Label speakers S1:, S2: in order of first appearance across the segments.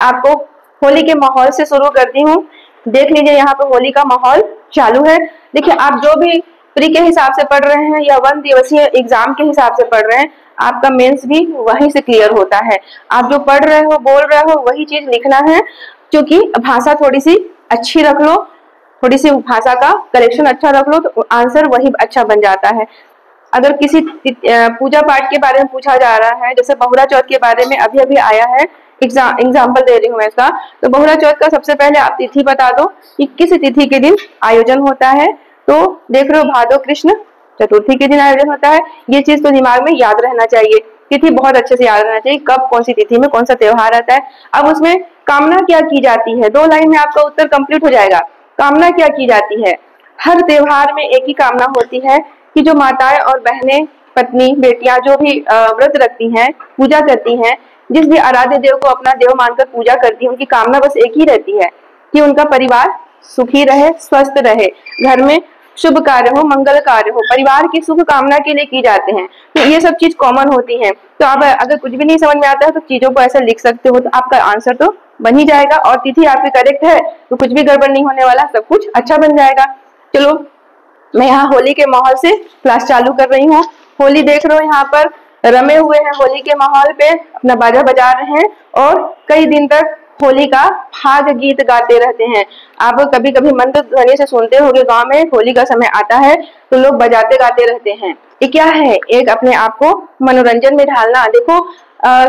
S1: आपको होली के माहौल से शुरू करती हूँ। देख लीजिए यहाँ पे होली का माहौल चालू है। देखिए आप जो भी प्री के हिसाब से पढ़ रहे हैं या 1 दिवसीय एग्जाम के हिसाब से पढ़ रहे हैं, आपका मेंस भी वहीं से क्लियर होता है। आप जो पढ़ रहे हो, बोल रहे हो, वही चीज लिखना है। क्योंकि भाषा थोड़ी सी अच्छी रख लो, थोड़ी सी भाषा का करेक्शन अच्छा रख लो, तो आंसर वही अच्छा बन जाता है। अगर किसी पूजा पाठ के बारे में पूछा जा रहा है, जैसे बहुरा चौथ के बारे में अभी अभी आया है, एग्जाम्पल दे रही हूँ मैं इसका, तो बहुरा चौथ का सबसे पहले आप तिथि बता दो कि किस तिथि के दिन आयोजन होता है। तो देख रहे हो भादो कृष्ण चतुर्थी के दिन आयोजन होता है। ये चीज तो दिमाग में याद रहना चाहिए, तिथि बहुत अच्छे से याद रहना चाहिए, कब कौन सी तिथि में कौन सा त्योहार आता है। अब उसमें कामना क्या की जाती है, 2 लाइन में आपका उत्तर कंप्लीट हो जाएगा। कामना क्या की जाती है, हर त्योहार में एक ही कामना होती है कि जो माताएं और बहनें, पत्नी, बेटियां जो भी व्रत रखती हैं, पूजा करती हैं, जिस भी आराध्य देव को अपना देव मानकर पूजा करती हैं, उनकी कामना बस एक ही रहती है कि उनका परिवार सुखी रहे, स्वस्थ रहे, घर में शुभ कार्य हो, मंगल कार्य हो, परिवार की सुख कामना के लिए की जाते हैं। तो ये सब चीज कॉमन होती है। तो आप अगर कुछ भी नहीं समझ में आता है तो चीजों को ऐसे लिख सकते हो, तो आपका आंसर तो बन ही जाएगा। और तिथि आपकी करेक्ट है तो कुछ भी गड़बड़ नहीं होने वाला, सब कुछ अच्छा बन जाएगा। चलो मैं यहाँ होली के माहौल से क्लास चालू कर रही हूँ। होली देख रहे हो यहाँ पर रमे हुए हैं, होली के माहौल पे अपना बाजा बजा रहे हैं और कई दिन तक होली का फाग गीत गाते रहते हैं। आप कभी कभी मंत्र ध्वनि से सुनते होंगे, गांव में होली का समय आता है तो लोग बजाते गाते रहते हैं। ये क्या है, एक अपने आप को मनोरंजन में ढालना। देखो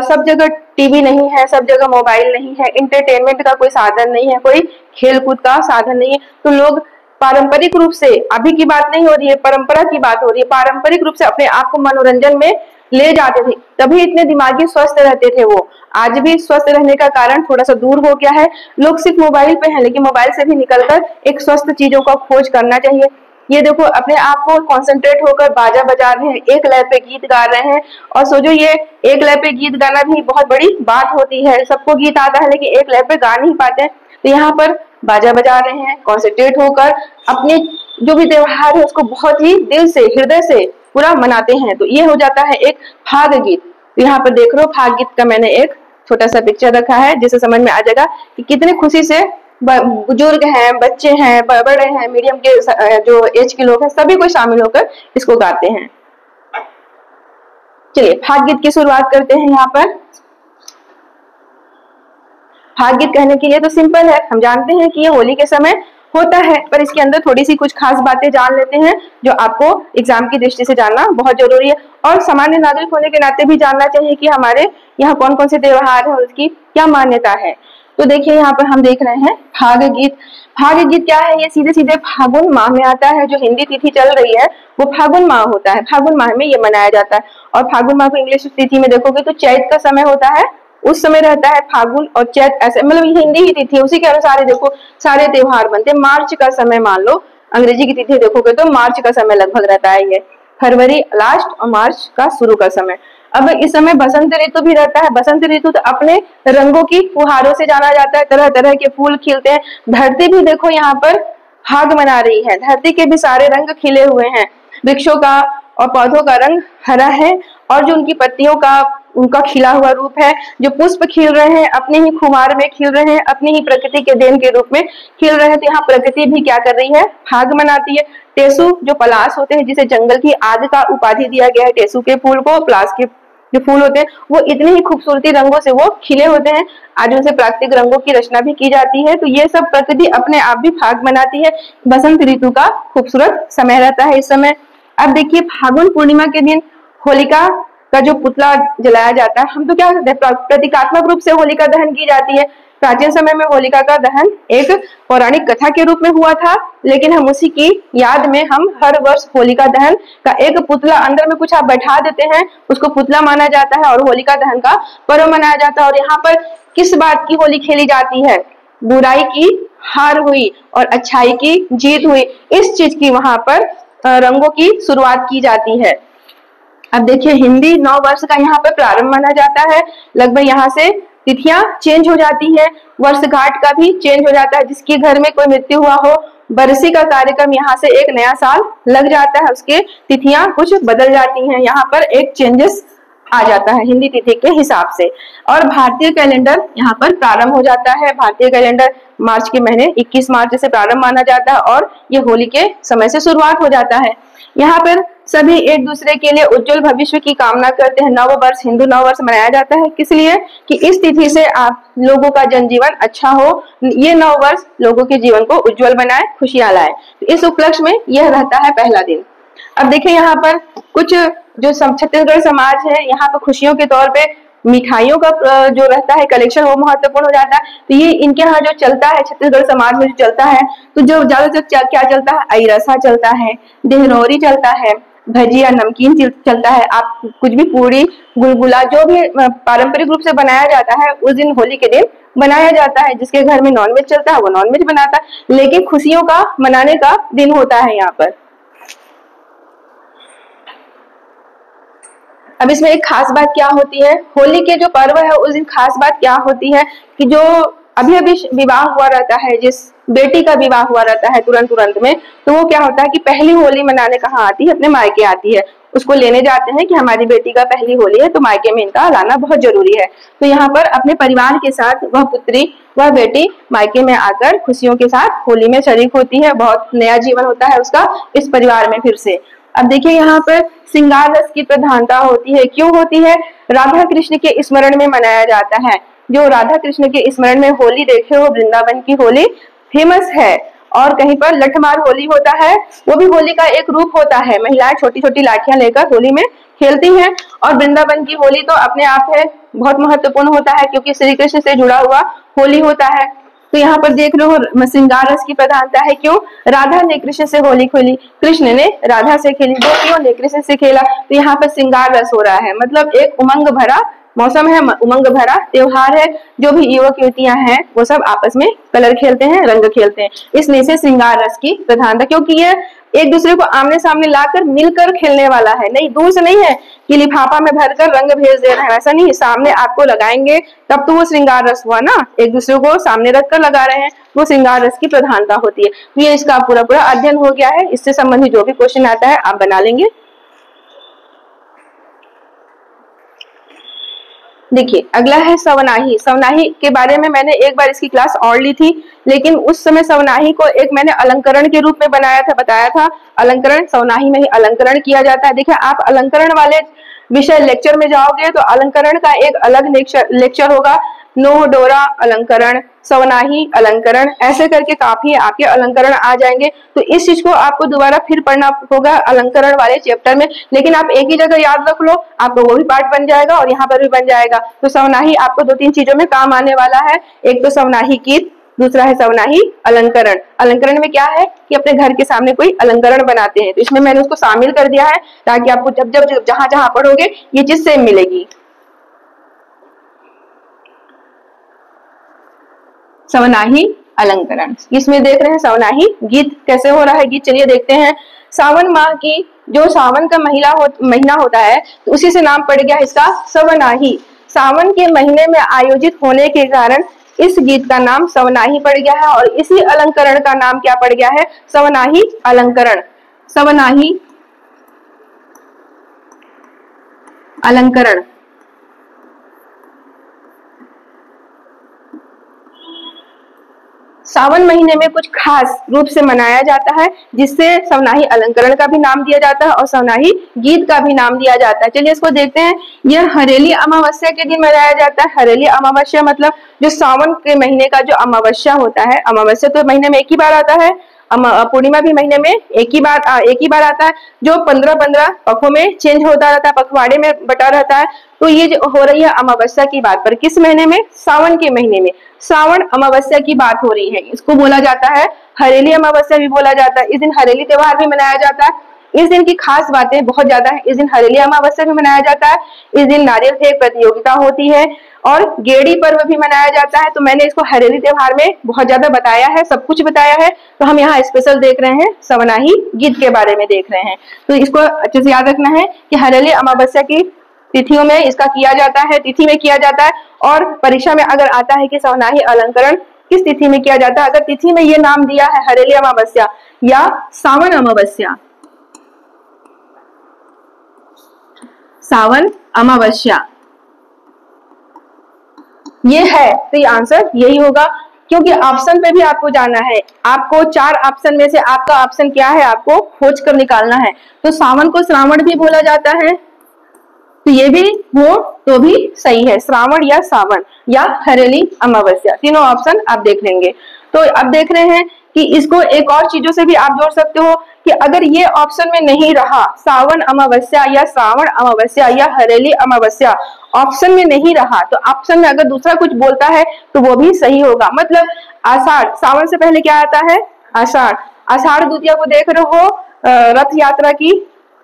S1: सब जगह टीवी नहीं है, सब जगह मोबाइल नहीं है, इंटरटेनमेंट का कोई साधन नहीं है, कोई खेल कूद का साधन नहीं है, तो लोग पारंपरिक रूप से, अभी की बात नहीं हो रही है, परंपरा की बात हो रही है, पारंपरिक रूप से अपने आप को मनोरंजन में ले जाते थे, तभी इतने दिमागी स्वस्थ रहते थे वो। आज भी स्वस्थ रहने का कारण थोड़ा सा दूर हो गया है, लोग सिर्फ मोबाइल पे हैं, लेकिन मोबाइल से भी निकलकर एक स्वस्थ चीजों का खोज करना चाहिए। ये देखो अपने आप को कंसंट्रेट होकर बाजा बजा रहे हैं, एक लय पे गीत गा रहे हैं। और सोचो ये एक लय पे गीत गाना भी बहुत बड़ी बात होती है, सबको गीत आता है लेकिन एक लय पे गा नहीं पाते हैं। तो यहाँ पर बाजा बजा रहे हैं, कॉन्सेंट्रेट होकर अपने जो भी त्योहार है उसको बहुत ही दिल से, हृदय से पूरा मनाते हैं। तो ये हो जाता है एक फाग गीत। तो यहाँ पर देख लो फाग गीत का मैंने एक छोटा सा पिक्चर रखा है, जिससे समझ में आ जाएगा कि कितने खुशी से बुजुर्ग हैं, बच्चे हैं, बड़े हैं, मीडियम के जो एज के लोग हैं, सभी कोई शामिल होकर इसको गाते हैं। चलिए फाग गीत की शुरुआत करते हैं। यहाँ पर फाग गीत कहने के लिए तो सिंपल है, हम जानते हैं कि ये होली के समय होता है, पर इसके अंदर थोड़ी सी कुछ खास बातें जान लेते हैं जो आपको एग्जाम की दृष्टि से जानना बहुत जरूरी है। और सामान्य नागरिक होने के नाते भी जानना चाहिए कि हमारे यहाँ कौन कौन से त्योहार है और उसकी क्या मान्यता है। तो देखिए यहाँ पर हम देख रहे हैं फाग गीत। फाग गीत क्या है, ये सीधे सीधे फागुन माह में आता है। जो हिंदी तिथि चल रही है वो फागुन माह होता है, फागुन माह में ये मनाया जाता है। और फागुन माह को इंग्लिश तिथि में देखोगे तो चैत का समय होता है, उस समय रहता है फागुन और चैत, ऐसे मतलब हिंदी ही तिथि, उसी के अनुसार देखो सारे त्योहार बनते हैं। मार्च का समय मान लो, अंग्रेजी की तिथि देखोगे तो मार्च का समय लगभग रहता है, ये फरवरी लास्ट और मार्च का शुरू का समय। अब इस समय बसंत ऋतु भी रहता है। बसंत ऋतु तो अपने रंगों की फुहारों से जाना जाता है, तरह तरह के फूल खिलते हैं। धरती भी देखो यहाँ पर फाग मना रही है, धरती के भी सारे रंग खिले हुए हैं। वृक्षों का और पौधों का रंग हरा है और जो उनकी पत्तियों का उनका खिला हुआ रूप है, जो पुष्प खिल रहे हैं अपने ही खुमार में खिल रहे हैं, अपनी ही प्रकृति के देन के रूप में खिल रहे हैं। तो यहाँ प्रकृति भी क्या कर रही है, फाग मनाती है। टेसु जो पलाश होते हैं, जिसे जंगल की आग का उपाधि दिया गया है, टेसु के फूल को, पलाश के जो फूल होते हैं वो इतनी ही खूबसूरती रंगों से वो खिले होते हैं। आज उनसे प्राकृतिक रंगों की रचना भी की जाती है। तो ये सब प्रकृति अपने आप भी फाग मनाती है। बसंत ऋतु का खूबसूरत समय रहता है इस समय। अब देखिए फागुन पूर्णिमा के दिन होलिका का जो पुतला जलाया जाता है, हम तो क्या करते हैं, प्रतीकात्मक रूप से होलिका दहन की जाती है। प्राचीन समय में होलिका का दहन एक पौराणिक कथा के रूप में हुआ था, लेकिन हम उसी की याद में हम हर वर्ष होलिका दहन का एक पुतला अंदर में कुछ आप बैठा देते हैं, उसको पुतला माना जाता है और होलिका दहन का पर्व मनाया जाता है। और यहाँ पर किस बात की होली खेली जाती है, बुराई की हार हुई और अच्छाई की जीत हुई, इस चीज की वहां पर रंगों की शुरुआत की जाती है। अब देखिए हिंदी नव वर्ष का यहाँ पे प्रारंभ माना जाता है। लगभग यहाँ से तिथियां चेंज हो जाती है, वर्षगांठ का भी चेंज हो जाता है। जिसके घर में कोई मृत्यु हुआ हो, बरसी का कार्यक्रम यहाँ से एक नया साल लग जाता है, उसके तिथियां कुछ बदल जाती हैं। यहाँ पर एक चेंजेस आ जाता है हिंदी तिथि के हिसाब से। और भारतीय कैलेंडर यहाँ पर प्रारंभ हो जाता है। भारतीय कैलेंडर मार्च के महीने 21 मार्च से प्रारंभ माना जाता है और ये होली के समय से शुरुआत हो जाता है। यहाँ पर सभी एक दूसरे के लिए उज्जवल भविष्य की कामना करते हैं। नव वर्ष, हिंदू नव वर्ष मनाया जाता है, किस लिए कि इस तिथि से आप लोगों का जनजीवन अच्छा हो, ये नव वर्ष लोगों के जीवन को उज्जवल बनाए, खुशियां लाए। इस उपलक्ष्य में यह रहता है पहला दिन। अब देखिए यहाँ पर कुछ जो छत्तीसगढ़ समाज है, यहाँ पर खुशियों के तौर पे मिठाइयों का जो रहता है कलेक्शन वो महत्वपूर्ण हो जाता है। तो ये इनके यहाँ जो चलता है छत्तीसगढ़ समाज में जो चलता है, तो जो ज्यादातर क्या चलता है, अईरसा चलता है, देहरौरी चलता है, भजिया नमकीन चलता है। आप कुछ भी पूरी गुलगुला जो भी पारंपरिक रूप से बनाया जाता है उस दिन होली के दिन बनाया जाता है। जिसके घर में नॉनवेज चलता है वो नॉनवेज बनाता है, लेकिन खुशियों का मनाने का दिन होता है यहाँ पर। अब इसमें एक खास बात क्या होती है, होली के जो पर्व है उस दिन खास बात क्या होती है कि जो अभी अभी विवाह हुआ रहता है, जिस बेटी का विवाह हुआ रहता है तुरंत तुरंत में, तो वो क्या होता है कि पहली होली मनाने कहाँ आती है, अपने मायके आती है। उसको लेने जाते हैं कि हमारी बेटी का पहली होली है तो मायके में इनका लाना बहुत जरूरी है। तो यहाँ पर अपने परिवार के साथ वह पुत्री, वह बेटी मायके में आकर खुशियों के साथ होली में शरीक होती है। बहुत नया जीवन होता है उसका इस परिवार में फिर से। अब देखिए यहाँ पर श्रृंगार रस की प्रधानता होती है। क्यों होती है? राधा कृष्ण के स्मरण में मनाया जाता है। जो राधा कृष्ण के स्मरण में होली देखे हो, वृंदावन की होली फेमस है। और कहीं पर लठमार होली होता है, वो भी होली का एक रूप होता है। महिलाएं छोटी छोटी लाठियां लेकर होली में खेलती हैं। और वृंदावन की होली तो अपने आप है बहुत महत्वपूर्ण होता है, क्योंकि श्री कृष्ण से जुड़ा हुआ होली होता है। तो यहाँ पर देख लो श्रृंगार रस की प्रधानता है। क्यों? राधा ने कृष्ण से होली खेली, कृष्ण ने राधा से खेली, गोपियों ने कृष्ण से खेला। तो यहाँ पर श्रृंगार रस हो रहा है, मतलब एक उमंग भरा मौसम है, उमंग भरा त्योहार है। जो भी युवक युवतियां हैं वो सब आपस में कलर खेलते हैं, रंग खेलते हैं, इसलिए से श्रृंगार रस की प्रधानता। क्योंकि ये एक दूसरे को आमने सामने लाकर मिलकर खेलने वाला है, नहीं दूर से नहीं है कि लिफाफा में भरकर रंग भेज दे रहे हैं, ऐसा नहीं। सामने आपको लगाएंगे तब तो वो श्रृंगार रस हुआ ना, एक दूसरे को सामने रखकर लगा रहे हैं, वो श्रृंगार रस की प्रधानता होती है। तो ये इसका पूरा पूरा अध्ययन हो गया है। इससे संबंधित जो भी क्वेश्चन आता है आप बना लेंगे। देखिए अगला है सवनाही। सवनाही के बारे में मैंने एक बार इसकी क्लास और ली थी, लेकिन उस समय सवनाही को एक मैंने अलंकरण के रूप में बनाया था, बताया था अलंकरण, सवनाही में ही अलंकरण किया जाता है। देखिए आप अलंकरण वाले विषय लेक्चर में जाओगे तो अलंकरण का एक अलग लेक्चर होगा। नोह डोरा अलंकरण, सवनाही अलंकरण, ऐसे करके काफी आपके अलंकरण आ जाएंगे। तो इस चीज को आपको दोबारा फिर पढ़ना होगा अलंकरण वाले चैप्टर में, लेकिन आप एक ही जगह याद रख लो, आपको वो भी पार्ट बन जाएगा और यहाँ पर भी बन जाएगा। तो सवनाही आपको दो तीन चीजों में काम आने वाला है। एक तो सवनाही गीत, दूसरा है सवनाही अलंकरण। अलंकरण में क्या है कि अपने घर के सामने कोई अलंकरण बनाते हैं, तो इसमें मैंने उसको शामिल कर दिया है ताकि आपको जब जब जहां जहां पढ़ोगे ये चीज सेम मिलेगी। सवनाही अलंकरण, इसमें देख रहे हैं सवनाही गीत कैसे हो रहा है। गीत चलिए देखते हैं। सावन माह की, जो सावन का महीना होता है तो उसी से नाम पड़ गया इसका सवनाही। सावन के महीने में आयोजित होने के कारण इस गीत का नाम सवनाही पड़ गया है और इसी अलंकरण का नाम क्या पड़ गया है? सवनाही अलंकरण। सवनाही अलंकरण सावन महीने में कुछ खास रूप से मनाया जाता है, जिससे सवनाही अलंकरण का भी नाम दिया जाता है और सवनाही गीत का भी नाम दिया जाता है। चलिए इसको देखते हैं। यह हरेली अमावस्या के दिन मनाया जाता है। हरेली अमावस्या मतलब जो सावन के महीने का जो अमावस्या होता है, अमावस्या तो महीने में एक ही बार आता है, पूर्णिमा भी महीने में एक ही बार आता है, जो 15-15 पखों में चेंज होता रहता है, पखवाड़े में बटा रहता है। तो ये जो हो रही है अमावस्या की बात पर, किस महीने में? सावन के महीने में सावन अमावस्या की बात हो रही है। इसको बोला जाता है हरेली अमावस्या भी बोला जाता है। इस दिन हरेली त्योहार भी मनाया जाता है। इस दिन की खास बातें बहुत ज्यादा है। इस दिन हरेली अमावस्या भी मनाया जाता है। इस दिन नारियल फेंक प्रतियोगिता होती है और गेड़ी पर्व भी मनाया जाता है। तो मैंने इसको हरेली त्योहार में बहुत ज्यादा बताया है, सब कुछ बताया है। तो हम यहाँ स्पेशल देख रहे हैं, सवनाही गीत के बारे में देख रहे हैं। तो इसको अच्छे से याद रखना है कि हरेली अमावस्या की तिथियों में इसका किया जाता है, तिथि में किया जाता है। और परीक्षा में अगर आता है कि सवनाही अलंकरण किस तिथि में किया जाता है, अगर तिथि में ये नाम दिया है हरेली अमावस्या या सावन अमावस्या, सावन अमावस्या ये है, तो ये आंसर यही होगा, क्योंकि ऑप्शन पे भी आपको जाना है। आपको 4 ऑप्शन में से आपका ऑप्शन क्या है आपको खोज कर निकालना है। तो सावन को श्रावण भी बोला जाता है, तो ये भी हो तो भी सही है, श्रावण या सावन या हरेली अमावस्या, तीनों ऑप्शन आप देख लेंगे। तो अब देख रहे हैं कि इसको एक और चीजों से भी आप जोड़ सकते हो कि अगर ये ऑप्शन में नहीं रहा, सावन अमावस्या या श्रावण अमावस्या या हरेली अमावस्या ऑप्शन में नहीं रहा, तो ऑप्शन में अगर दूसरा कुछ बोलता है तो वो भी सही होगा। मतलब आषाढ़, सावन से पहले क्या आता है आषाढ़, आषाढ़ द्वितीया को देख रहे हो, रथ यात्रा की,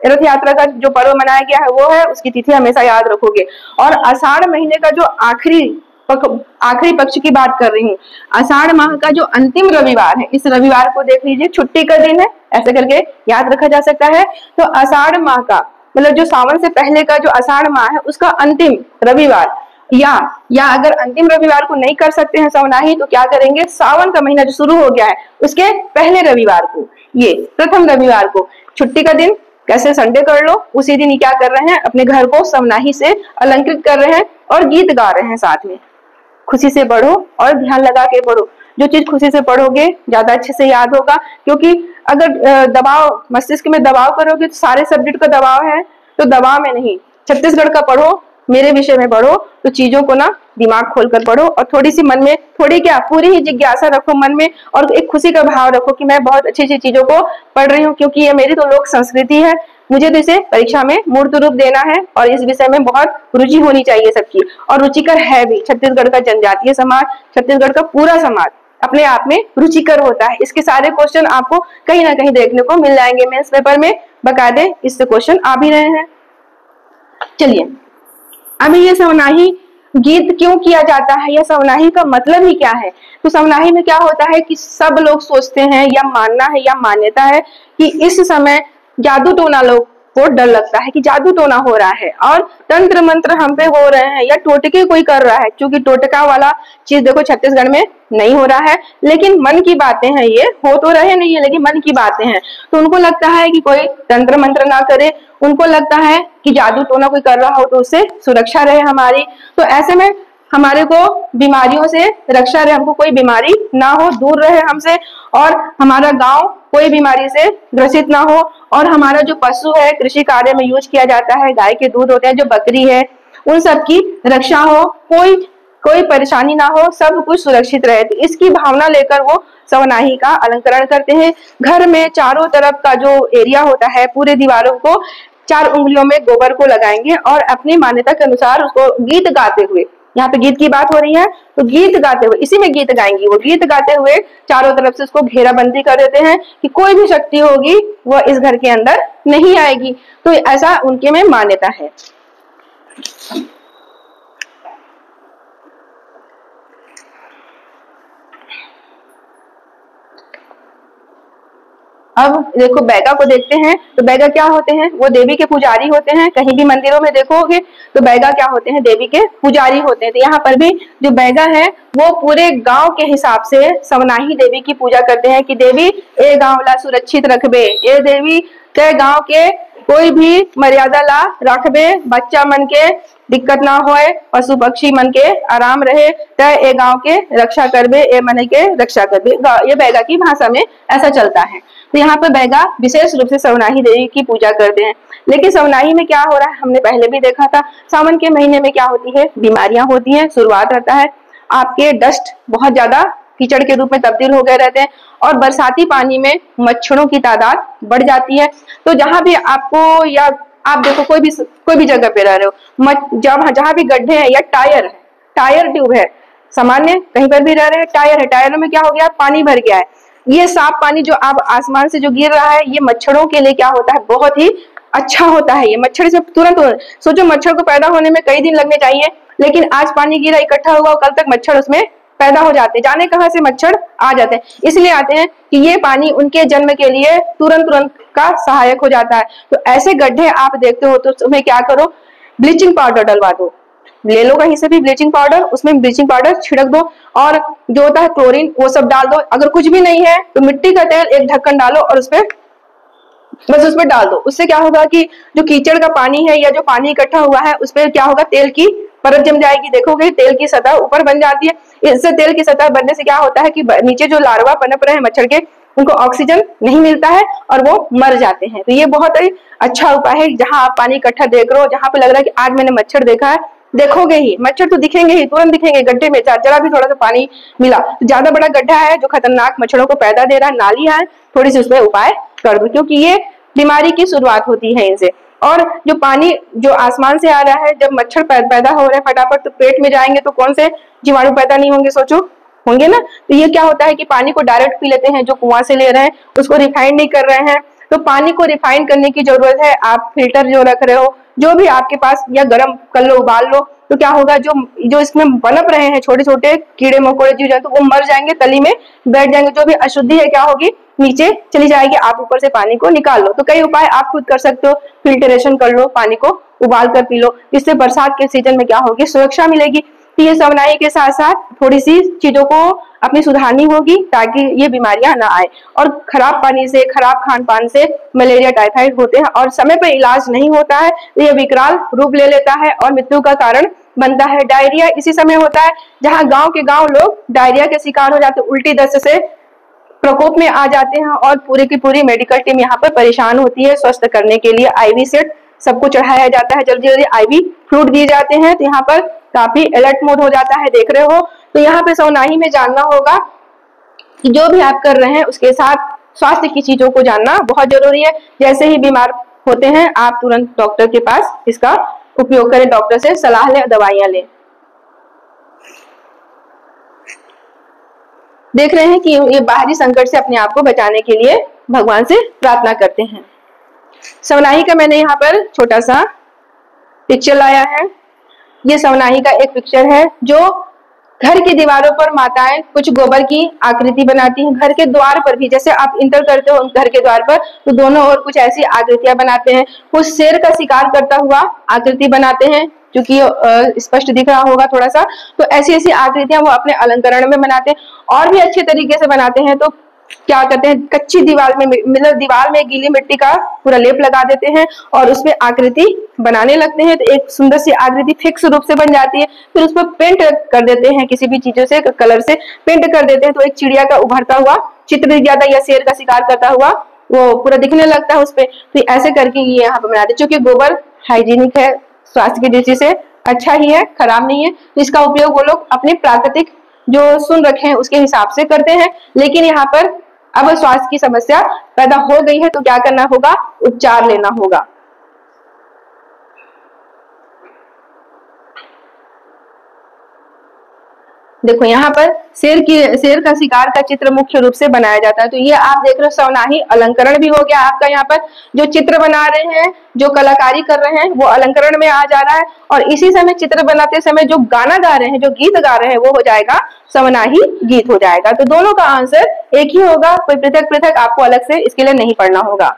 S1: रथ यात्रा का जो पर्व मनाया गया है वो है, उसकी तिथि हमेशा याद रखोगे। और आषाढ़ महीने का जो आखिरी पक्ष की बात कर रही हूँ, आषाढ़ माह का जो अंतिम रविवार है, इस रविवार को देख लीजिए, छुट्टी का दिन है, ऐसे करके याद रखा जा सकता है। तो आषाढ़ माह का मतलब जो सावन से पहले का जो आषाढ़ माह है उसका अंतिम रविवार, या अगर अंतिम रविवार को नहीं कर सकते हैं सवनाही, तो क्या करेंगे, सावन का महीना जो शुरू हो गया है उसके पहले रविवार को, ये प्रथम रविवार को छुट्टी का दिन, कैसे संडे कर लो, उसी दिन क्या कर रहे हैं, अपने घर को सवनाही से अलंकृत कर रहे हैं और गीत गा रहे हैं साथ में। खुशी से पढ़ो और ध्यान लगा के पढ़ो, जो चीज खुशी से पढ़ोगे ज्यादा अच्छे से याद होगा। क्योंकि अगर दबाव, मस्तिष्क में दबाव करोगे तो सारे सब्जेक्ट का दबाव है, तो दबाव में नहीं, छत्तीसगढ़ का पढ़ो, मेरे विषय में पढ़ो, तो चीजों को ना दिमाग खोलकर पढ़ो और थोड़ी सी मन में, थोड़ी क्या पूरी ही जिज्ञासा रखो मन में, और एक खुशी का भाव रखो कि मैं बहुत अच्छी अच्छी चीजों को पढ़ रही हूँ, क्योंकि ये मेरी तो लोक संस्कृति है, मुझे तो इसे परीक्षा में मूर्त रूप देना है और इस विषय में बहुत रुचि होनी चाहिए सबकी, और रुचिकर है भी। छत्तीसगढ़ का जनजातीय समाज, छत्तीसगढ़ का पूरा समाज अपने आप में रुचिकर होता है। इसके सारे क्वेश्चन आपको कहीं ना कहीं देखने को मिल जाएंगे मेंस पेपर में, बकायदे इससे क्वेश्चन आ भी रहे हैं। चलिए, अभी ये सवनाही गीत क्यों किया जाता है या सवनाही का मतलब ही क्या है? तो सवनाही में क्या होता है कि सब लोग सोचते हैं या मानना है या मान्यता है कि इस समय जादू टोना लोग को डर लगता है कि जादू टोना हो रहा है और तंत्र मंत्र हम पे हो रहे हैं या टोटके कोई कर रहा है। क्योंकि टोटका वाला चीज देखो छत्तीसगढ़ में नहीं हो रहा है, लेकिन मन की बातें हैं, ये हो तो रहे नहीं है लेकिन मन की बातें हैं, तो उनको लगता है कि कोई तंत्र मंत्र ना करे, उनको लगता है कि जादू टोना कोई कर रहा हो तो उससे सुरक्षा रहे हमारी। तो ऐसे में हमारे को बीमारियों से रक्षा रहे, हमको कोई बीमारी ना हो, दूर रहे हमसे, और हमारा गांव कोई बीमारी से ग्रसित ना हो, और हमारा जो पशु है कृषि कार्य में यूज किया जाता है, गाय के दूध होते हैं, जो बकरी है, उन सब की रक्षा हो, कोई परेशानी ना हो, सब कुछ सुरक्षित रहे। तो इसकी भावना लेकर वो सवनाही का अलंकरण करते हैं। घर में चारों तरफ का जो एरिया होता है, पूरे दीवारों को 4 उंगलियों में गोबर को लगाएंगे और अपनी मान्यता के अनुसार उसको गीत गाते हुए, यहाँ पे गीत की बात हो रही है तो गीत गाते हुए, इसी में गीत गाएंगी वो, गीत गाते हुए चारों तरफ से उसको घेराबंदी कर देते हैं कि कोई भी शक्ति होगी वह इस घर के अंदर नहीं आएगी। तो ऐसा उनके में मान्यता है। अब देखो बैगा को देखते हैं, तो बैगा क्या होते हैं, वो देवी के पुजारी होते हैं। कहीं भी मंदिरों में देखोगे तो बैगा क्या होते हैं, देवी के पुजारी होते हैं। तो यहाँ पर भी जो बैगा है वो पूरे गांव के हिसाब से सवनाही देवी की पूजा करते हैं कि देवी ए गांव ला सुरक्षित रखबे, ए देवी ते गांव के कोई भी मर्यादा ला रखबे, बच्चा मन के दिक्कत ना होए, पशु पक्षी मन के आराम रहे, तय ए गांव के रक्षा करबे, ए मन के रक्षा करबे। ये बैगा की भाषा में ऐसा चलता है। तो यहाँ पर बैगा विशेष रूप से सवनाही देवी की पूजा करते हैं। लेकिन सवनाही में क्या हो रहा है, हमने पहले भी देखा था, सावन के महीने में क्या होती है, बीमारियां होती हैं, शुरुआत रहता है, आपके डस्ट बहुत ज्यादा कीचड़ के रूप में तब्दील हो गए रहते हैं, और बरसाती पानी में मच्छरों की तादाद बढ़ जाती है। तो जहां भी आपको, या आप देखो कोई भी जगह पे रह रहे हो, जहां भी गड्ढे हैं या टायर है, टायर ट्यूब है, सामान्य कहीं पर भी रह रहे हैं, टायर है, टायरों में क्या हो गया, पानी भर गया है, ये साफ पानी जो आप आसमान से जो गिर रहा है, ये मच्छरों के लिए क्या होता है, बहुत ही अच्छा होता है। ये मच्छर से तुरंत, सोचो मच्छर को पैदा होने में कई दिन लगने चाहिए, लेकिन आज पानी गिरा, इकट्ठा हुआ, कल तक मच्छर उसमें पैदा हो जाते हैं, जाने कहां से मच्छर आ जाते हैं, इसलिए आते हैं कि ये पानी उनके जन्म के लिए तुरंत का सहायक हो जाता है। तो ऐसे गड्ढे आप देखते हो तो उसमें क्या करो, ब्लीचिंग पाउडर डलवा दो, ले लो कहीं से भी ब्लीचिंग पाउडर, उसमें ब्लीचिंग पाउडर छिड़क दो, और जो होता है क्लोरीन वो सब डाल दो। अगर कुछ भी नहीं है तो मिट्टी का तेल एक ढक्कन डालो और उसपे बस उसमें डाल दो। उससे क्या होगा कि जो कीचड़ का पानी है या जो पानी इकट्ठा हुआ है उस पर क्या होगा, तेल की परत जम जाएगी। देखोगे तेल की सतह ऊपर बन जाती है। इससे तेल की सतह बनने से क्या होता है कि नीचे जो लार्वा पनप रहे हैं मच्छर के, उनको ऑक्सीजन नहीं मिलता है और वो मर जाते हैं। तो ये बहुत ही अच्छा उपाय है। जहां आप पानी इकट्ठा देख रहे हो, जहां पे लग रहा है कि आज मैंने मच्छर देखा है, देखोगे ही मच्छर तो दिखेंगे ही, तुरंत दिखेंगे गड्ढे में, जरा भी थोड़ा सा पानी मिला, ज्यादा बड़ा गड्ढा है जो खतरनाक मच्छरों को पैदा दे रहा है, नाली है, थोड़ी सी उसमें उपाय कर दो, क्योंकि ये बीमारी की शुरुआत होती है इनसे। और जो पानी जो आसमान से आ रहा है, जब मच्छर पैदा हो रहे हैं फटाफट तो पेट में जाएंगे तो कौन से जीवाणु पैदा नहीं होंगे, सोचो, होंगे ना। तो ये क्या होता है कि पानी को डायरेक्ट पी लेते हैं, जो कुआं से ले रहे हैं उसको रिफाइंड नहीं कर रहे हैं। तो पानी को रिफाइन करने की जरूरत है। आप फिल्टर जो रख रहे हो, जो भी आपके पास, या गर्म कर लो, उबाल लो, तो क्या होगा, जो जो इसमें पनप रहे हैं छोटे छोटे कीड़े मकोड़े जीव जंतु, वो मर जाएंगे, तली में बैठ जाएंगे। जो भी अशुद्धि है क्या होगी, नीचे चली जाएगी। आप ऊपर से पानी को निकाल लो। तो कई उपाय आप खुद कर सकते हो। फिल्ट्रेशन कर लो, पानी को उबाल कर पी लो। इससे बरसात के सीजन में क्या होगी, सुरक्षा मिलेगी। तो ये सवनाई के साथ साथ थोड़ी सी चीजों को अपनी सुधारनी होगी ताकि ये बीमारियां ना आए। और खराब पानी से, खराब खान पान से मलेरिया, टाइफाइड होते हैं और समय पर इलाज नहीं होता है तो ये विकराल रूप ले लेता है और मृत्यु का कारण बनता है। डायरिया इसी समय होता है जहां गांव के गांव लोग डायरिया के शिकार हो जाते, उल्टी दस्त से प्रकोप में आ जाते हैं और पूरी की पूरी मेडिकल टीम यहाँ पर परेशान होती है। स्वस्थ करने के लिए आईवी सेट सबको चढ़ाया जाता है, जल्दी जल्दी आईवी फ्लूइड दिए जाते हैं। तो यहाँ पर काफी अलर्ट मोड हो जाता है, देख रहे हो। तो यहाँ पे सवनाही में जानना होगा कि जो भी आप कर रहे हैं उसके साथ स्वास्थ्य की चीजों को जानना बहुत जरूरी है। जैसे ही बीमार होते हैं आप तुरंत डॉक्टर के पास इसका उपयोग करें, डॉक्टर से सलाह लें, दवाइयां लें। देख रहे हैं कि ये बाहरी संकट से अपने आप को बचाने के लिए भगवान से प्रार्थना करते हैं। सवनाही का मैंने यहाँ पर छोटा सा पिक्चर लाया है। ये सवनाही का एक पिक्चर है जो घर की दीवारों पर माताएं कुछ गोबर की आकृति बनाती हैं। घर के द्वार पर भी, जैसे आप इंटर करते हो घर के द्वार पर, तो दोनों ओर कुछ ऐसी आकृतियां बनाते हैं। कुछ शेर का शिकार करता हुआ आकृति बनाते हैं, क्योंकि स्पष्ट दिख रहा होगा थोड़ा सा। तो ऐसी ऐसी आकृतियां वो अपने अलंकरण में बनाते हैं। और भी अच्छे तरीके से बनाते हैं तो क्या करते हैं, कच्ची दीवार में, मतलब दीवार में गीली मिट्टी का पूरा लेप लगा देते हैं और उसमें आकृति बनाने लगते हैं। तो एक सुंदर सी आकृति फिक्स रूप से बन जाती है। फिर उस पर पेंट कर देते हैं, किसी भी चीजों से, कलर से पेंट कर देते हैं, तो एक चिड़िया का उभरता हुआ चित्र दिख जाता है या शेर का शिकार करता हुआ वो पूरा दिखने लगता है उस पर। तो ऐसे करके ये यहाँ पे बनाते हैं। चूंकि गोबर हाइजीनिक है, स्वास्थ्य की दृष्टि से अच्छा ही है, खराब नहीं है, तो इसका उपयोग वो लोग अपने प्राकृतिक जो सुन रखे हैं उसके हिसाब से करते हैं। लेकिन यहाँ पर अब स्वास्थ्य की समस्या पैदा हो गई है तो क्या करना होगा, उपचार लेना होगा। देखो यहाँ पर शेर का शिकार का चित्र मुख्य रूप से बनाया जाता है। तो ये आप देख रहे हो सवनाही अलंकरण भी हो गया आपका। यहाँ पर जो चित्र बना रहे हैं, जो कलाकारी कर रहे हैं, वो अलंकरण में आ जा रहा है। और इसी समय चित्र बनाते समय जो गाना गा रहे हैं, जो गीत गा रहे हैं, वो हो जाएगा सवनाही गीत हो जाएगा। तो दोनों का आंसर एक ही होगा, कोई पृथक पृथक आपको अलग से इसके लिए नहीं पढ़ना होगा।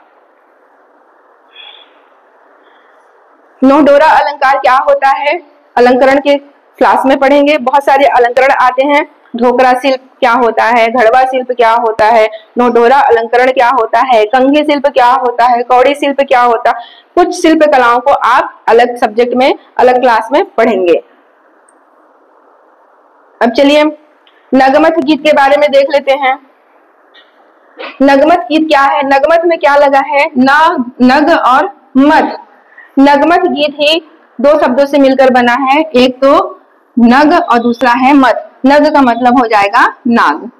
S1: नोहडोरा अलंकार क्या होता है, अलंकरण के क्लास में पढ़ेंगे। बहुत सारे अलंकरण आते हैं। ढोकरा शिल्प क्या होता है, घड़वा शिल्प क्या होता है, नोहडोरा अलंकरण क्या होता है, कंघी शिल्प क्या होता है, कौड़ी शिल्प क्या होता है। कुछ शिल्प कलाओं को आप अलग सब्जेक्ट में, अलग क्लास में पढ़ेंगे। अब चलिए नगमत गीत के बारे में देख लेते हैं। नगमत गीत क्या है, नगमत में क्या लगा है, नग और मत। नगमत गीत ही दो शब्दों से मिलकर बना है, एक तो नग और दूसरा है मत। नग का मतलब हो जाएगा नाग।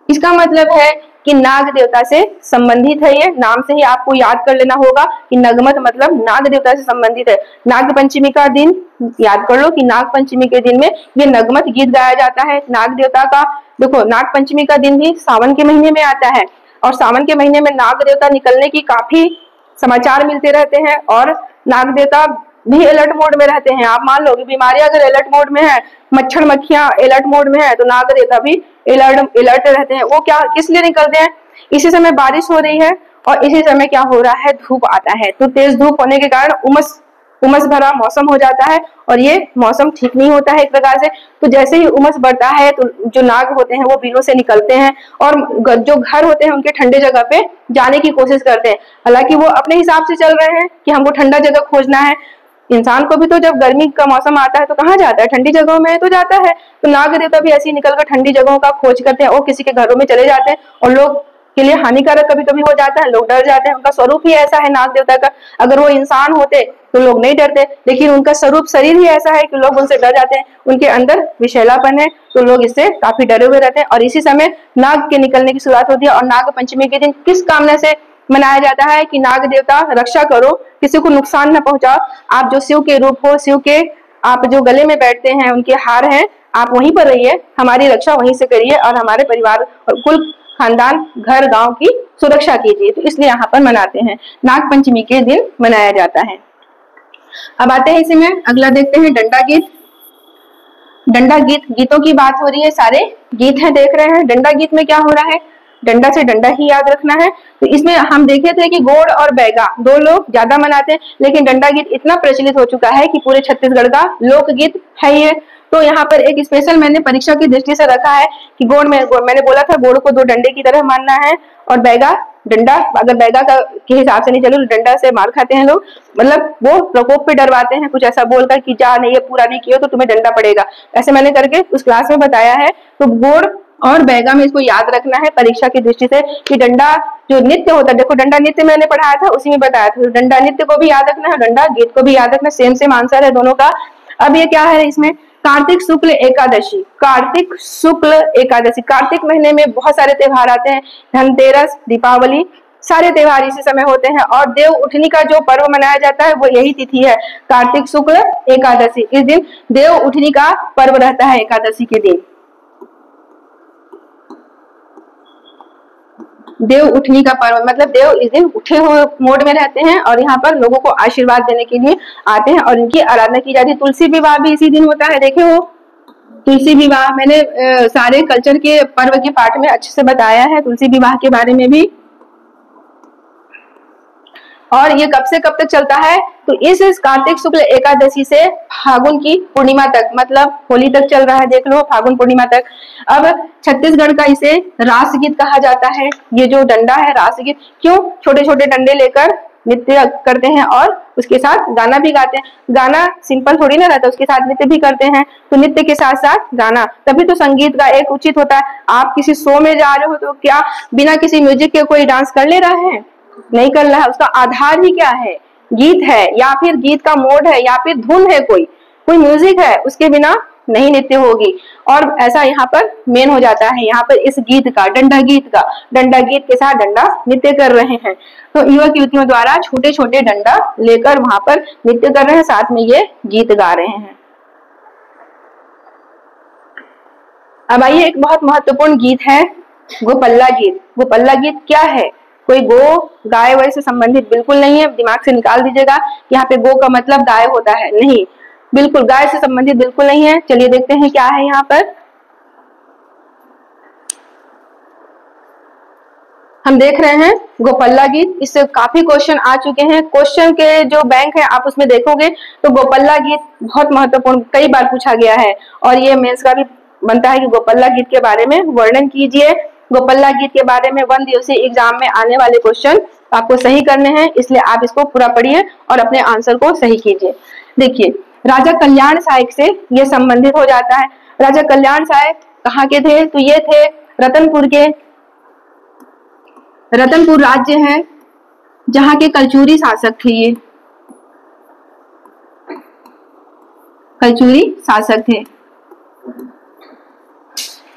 S1: इसका मतलब है कि नाग देवता से संबंधित है। ये नाम से ही आपको याद कर लेना होगा कि नगमत मतलब नाग देवता से संबंधित है। नाग पंचमी का दिन याद कर लो कि नाग पंचमी के दिन में ये नगमत गीत गाया जाता है। नाग देवता का, देखो नाग पंचमी का दिन भी सावन के महीने में आता है और सावन के महीने में नाग देवता निकलने की काफी समाचार मिलते रहते हैं और नाग देवता भी अलर्ट मोड में रहते हैं। आप मान लो कि बीमारी अगर अलर्ट मोड में है, मच्छर मक्खियां अलर्ट मोड में है, तो नाग देवता भी अलर्ट रहते हैं। वो क्या, किस लिए निकलते हैं, इसी समय बारिश हो रही है और इसी समय क्या हो रहा है, धूप आता है। तो तेज धूप होने के कारण उमस उमस भरा मौसम हो जाता है और ये मौसम ठीक नहीं होता है एक प्रकार से। तो जैसे ही उमस बढ़ता है तो जो नाग होते हैं वो बिलों से निकलते हैं और जो घर होते हैं उनके ठंडे जगह पे जाने की कोशिश करते हैं। हालांकि वो अपने हिसाब से चल रहे हैं कि हमको ठंडा जगह खोजना है। इंसान को भी तो जब गर्मी का मौसम आता है तो कहाँ जाता है, ठंडी जगहों में तो जाता है। तो नाग देवता भी ऐसे ही निकलकर ठंडी जगहों का खोज करते हैं और किसी के घरों में चले जाते हैं और लोग के लिए हानिकारक कभी कभी हो जाता है, लोग डर जाते हैं। उनका स्वरूप ही ऐसा है नाग देवता का। अगर वो इंसान होते तो लोग नहीं डरते, लेकिन उनका स्वरूप शरीर ही ऐसा है कि लोग उनसे डर जाते हैं। उनके अंदर विषैलापन है तो लोग इससे काफी डरे हुए रहते हैं। और इसी समय नाग के निकलने की शुरुआत होती है। और नाग पंचमी के दिन किस कामना से मनाया जाता है कि नाग देवता रक्षा करो, किसी को नुकसान न पहुंचाओ। आप जो शिव के रूप हो, शिव के आप जो गले में बैठते हैं, उनके हार हैं, आप वहीं पर रहिए, हमारी रक्षा वहीं से करिए और हमारे परिवार और कुल खानदान घर गांव की सुरक्षा कीजिए। तो इसलिए यहाँ पर मनाते हैं, नाग पंचमी के दिन मनाया जाता है। अब आते हैं इसी में अगला देखते हैं डंडा गीत। डंडा गीत, गीतों की बात हो रही है, सारे गीत हैं देख रहे हैं। डंडा गीत में क्या हो रहा है, डंडा से डंडा ही याद रखना है। तो इसमें हम देखे थे कि गोड़ और बैगा दो लोग ज्यादा मनाते हैं, लेकिन डंडा गीत इतना प्रचलित हो चुका है कि पूरे छत्तीसगढ़ का लोकगीत है ये। तो यहाँ पर एक स्पेशल मैंने परीक्षा की दृष्टि से रखा है कि गोड़ में मैंने बोला था गोड़ को दो डंडे की तरह मानना है और बैगा डंडा, अगर बैगा का के हिसाब से नहीं चले तो डंडा से मार खाते हैं लोग, मतलब वो प्रकोप पे डरवाते हैं कुछ ऐसा बोलकर कि जा नहीं ये पूरा नहीं किया तो तुम्हें डंडा पड़ेगा, ऐसे मैंने करके उस क्लास में बताया है। तो गोड़ और बैगा में इसको याद रखना है परीक्षा की दृष्टि से कि डंडा जो नृत्य होता है, देखो डंडा नृत्य मैंने पढ़ाया था उसी में बताया था, तो डंडा नृत्य को भी याद रखना है, डंडा गीत को भी याद रखना, सेम आंसर है दोनों का। अब ये क्या है इसमें, कार्तिक शुक्ल एकादशी, कार्तिक शुक्ल एकादशी, कार्तिक महीने में बहुत सारे त्योहार आते हैं, धनतेरस, दीपावली, सारे त्योहार इसी समय होते हैं। और देव उठनी का जो पर्व मनाया जाता है वो यही तिथि है, कार्तिक शुक्ल एकादशी। इस दिन देव उठनी का पर्व रहता है एकादशी के दिन, देव उठनी का पर्व मतलब देव इस दिन उठे हुए मोड में रहते हैं और यहाँ पर लोगों को आशीर्वाद देने के लिए आते हैं और इनकी आराधना की जाती है। तुलसी विवाह भी इसी दिन होता है, देखे हो तुलसी विवाह मैंने सारे कल्चर के पर्व के पाठ में अच्छे से बताया है तुलसी विवाह के बारे में भी। और ये कब से कब तक चलता है, तो इस कार्तिक शुक्ल एकादशी से फागुन की पूर्णिमा तक, मतलब होली तक चल रहा है, देख लो फागुन पूर्णिमा तक। अब छत्तीसगढ़ का इसे रास गीत कहा जाता है। ये जो डंडा है रास गीत, क्यों, छोटे छोटे डंडे लेकर नृत्य करते हैं और उसके साथ गाना भी गाते हैं। गाना सिंपल थोड़ी ना रहता, उसके साथ नृत्य भी करते हैं। तो नृत्य के साथ साथ गाना, तभी तो संगीत का एक उचित होता है। आप किसी शो में जा रहे हो तो क्या बिना किसी म्यूजिक के कोई डांस कर ले रहा है, नहीं कर रहा है। उसका आधार ही क्या है, गीत है, या फिर गीत का मोड है, या फिर धुन है, कोई म्यूजिक है, उसके बिना नहीं नृत्य होगी। और ऐसा यहाँ पर मेन हो जाता है, यहाँ पर इस गीत का, डंडा गीत का, डंडा गीत के साथ डंडा नृत्य कर रहे हैं। तो युवक युवतियों द्वारा छोटे छोटे डंडा लेकर वहां पर नृत्य कर रहे हैं, साथ में ये गीत गा रहे हैं। अब आइए एक बहुत महत्वपूर्ण गीत है गोपल्ला गीत। गोपल्ला गीत क्या है, कोई गो गाय वाय से संबंधित बिल्कुल नहीं है, दिमाग से निकाल दीजिएगा। यहाँ पे गो का मतलब गाय होता है, नहीं, बिल्कुल गाय से संबंधित बिल्कुल नहीं है। चलिए देखते हैं क्या है यहाँ पर। हम देख रहे हैं गोपल्ला गीत, इससे काफी क्वेश्चन आ चुके हैं। क्वेश्चन के जो बैंक है आप उसमें देखोगे तो गोपल्ला गीत बहुत महत्वपूर्ण, कई बार पूछा गया है और ये मेंस का भी बनता है कि गोपल्ला गीत के बारे में वर्णन कीजिए। गोपल्ला गीत के बारे में 1 दिवसीय एग्जाम में आने वाले क्वेश्चन आपको सही करने हैं, इसलिए आप इसको पूरा पढ़िए और अपने आंसर को सही कीजिए। देखिए राजा कल्याण सहायक से ये संबंधित हो जाता है। राजा कल्याण सहायक कहाँ के थे, तो ये थे रतनपुर के, रतनपुर राज्य है जहाँ के कलचुरी शासक थे। ये कलचुरी शासक थे,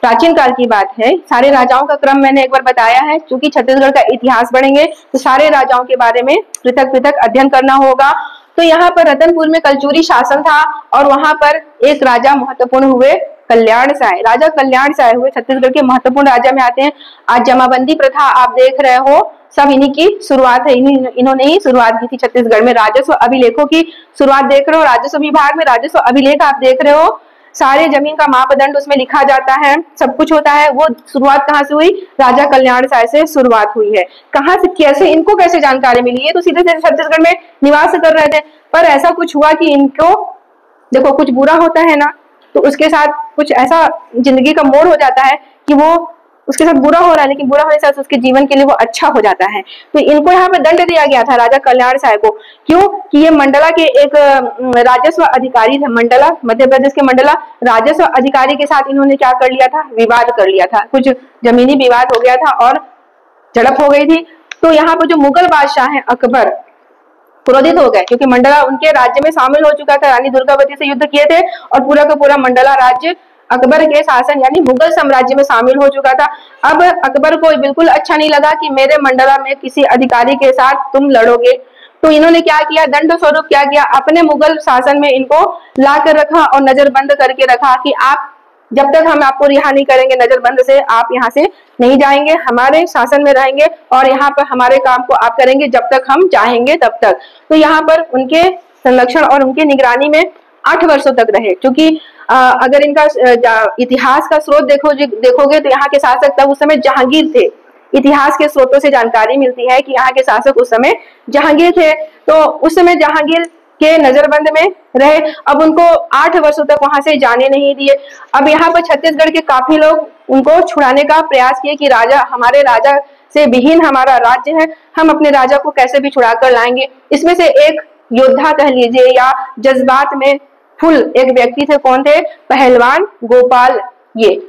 S1: प्राचीन काल की बात है। सारे राजाओं का क्रम मैंने एक बार बताया है, क्योंकि छत्तीसगढ़ का इतिहास पढ़ेंगे तो सारे राजाओं के बारे में पृथक पृथक अध्ययन करना होगा। तो यहाँ पर रतनपुर में कलचुरी शासन था और वहां पर एक राजा महत्वपूर्ण हुए कल्याण साय, राजा कल्याण साय हुए, छत्तीसगढ़ के महत्वपूर्ण राजा में आते हैं। आज जमाबंदी प्रथा आप देख रहे हो, सब इन्हीं की शुरुआत है, इन्होंने ही शुरुआत की थी छत्तीसगढ़ में। राजस्व अभिलेखों की शुरुआत देख रहे हो, राजस्व विभाग में राजस्व अभिलेख आप देख रहे हो, सारे जमीन का मापदंड उसमें लिखा जाता है, सब कुछ होता है। वो शुरुआत कहाँ से हुई? राजा कल्याण साय से शुरुआत हुई है। कहाँ से, कैसे, इनको कैसे जानकारी मिली? ये तो सीधे सीधे छत्तीसगढ़ में निवास कर रहे थे, पर ऐसा कुछ हुआ कि इनको, देखो कुछ बुरा होता है ना, तो उसके साथ कुछ ऐसा जिंदगी का मोड़ हो जाता है कि वो उसके साथ बुरा हो रहा है, लेकिन बुरा होने से उसके जीवन के लिए वो अच्छा हो जाता है। तो इनको यहाँ पे दंड दिया गया था राजा कल्याण साय को। क्यों? कि ये मंडला के एक राजस्व अधिकारी थे। मंडला, मध्य प्रदेश के मंडला राजस्व अधिकारी के साथ इन्होंने क्या कर लिया था? विवाद कर लिया था, कुछ जमीनी विवाद हो गया था और झड़प हो गई थी। तो यहाँ पर जो मुगल बादशाह है अकबर, क्रोधित हो गए, क्योंकि मंडला उनके राज्य में शामिल हो चुका था। रानी दुर्गावती से युद्ध किए थे और पूरा का पूरा मंडला राज्य अकबर के शासन यानी मुगल साम्राज्य में शामिल हो चुका था। अब अकबर को बिल्कुल अच्छा नहीं लगा कि मेरे मंडला में किसी अधिकारी के साथ तुम लड़ोगे। तो इन्होंने क्या किया? दंड स्वरूप क्या किया? अपने मुगल शासन में इनको ला कर रखा और नजरबंद करके रखा कि आप, जब तक हम आपको रिहा नहीं करेंगे नजरबंद से, आप यहाँ से नहीं जाएंगे, हमारे शासन में रहेंगे और यहाँ पर हमारे काम को आप करेंगे जब तक हम चाहेंगे तब तक। तो यहाँ पर उनके संरक्षण और उनकी निगरानी में 8 वर्षों तक रहे। क्योंकि अगर इनका इतिहास का स्रोत देखोगे तो यहाँ के शासक तब उस समय जहांगीर थे। इतिहास के स्रोतों से जानकारी मिलती है कि यहाँ के शासक उस समय जहांगीर थे। तो उस समय जहांगीर के नजरबंद में रहे। अब उनको 8 वर्षों तक वहां से जाने नहीं दिए। अब यहाँ पर छत्तीसगढ़ के काफी लोग उनको छुड़ाने का प्रयास किए कि राजा, हमारे राजा से विहीन हमारा राज्य है, हम अपने राजा को कैसे भी छुड़ा कर लाएंगे। इसमें से एक योद्धा कह लीजिए या जज्बात में फुल एक व्यक्ति थे। कौन थे? पहलवान गोपाल। ये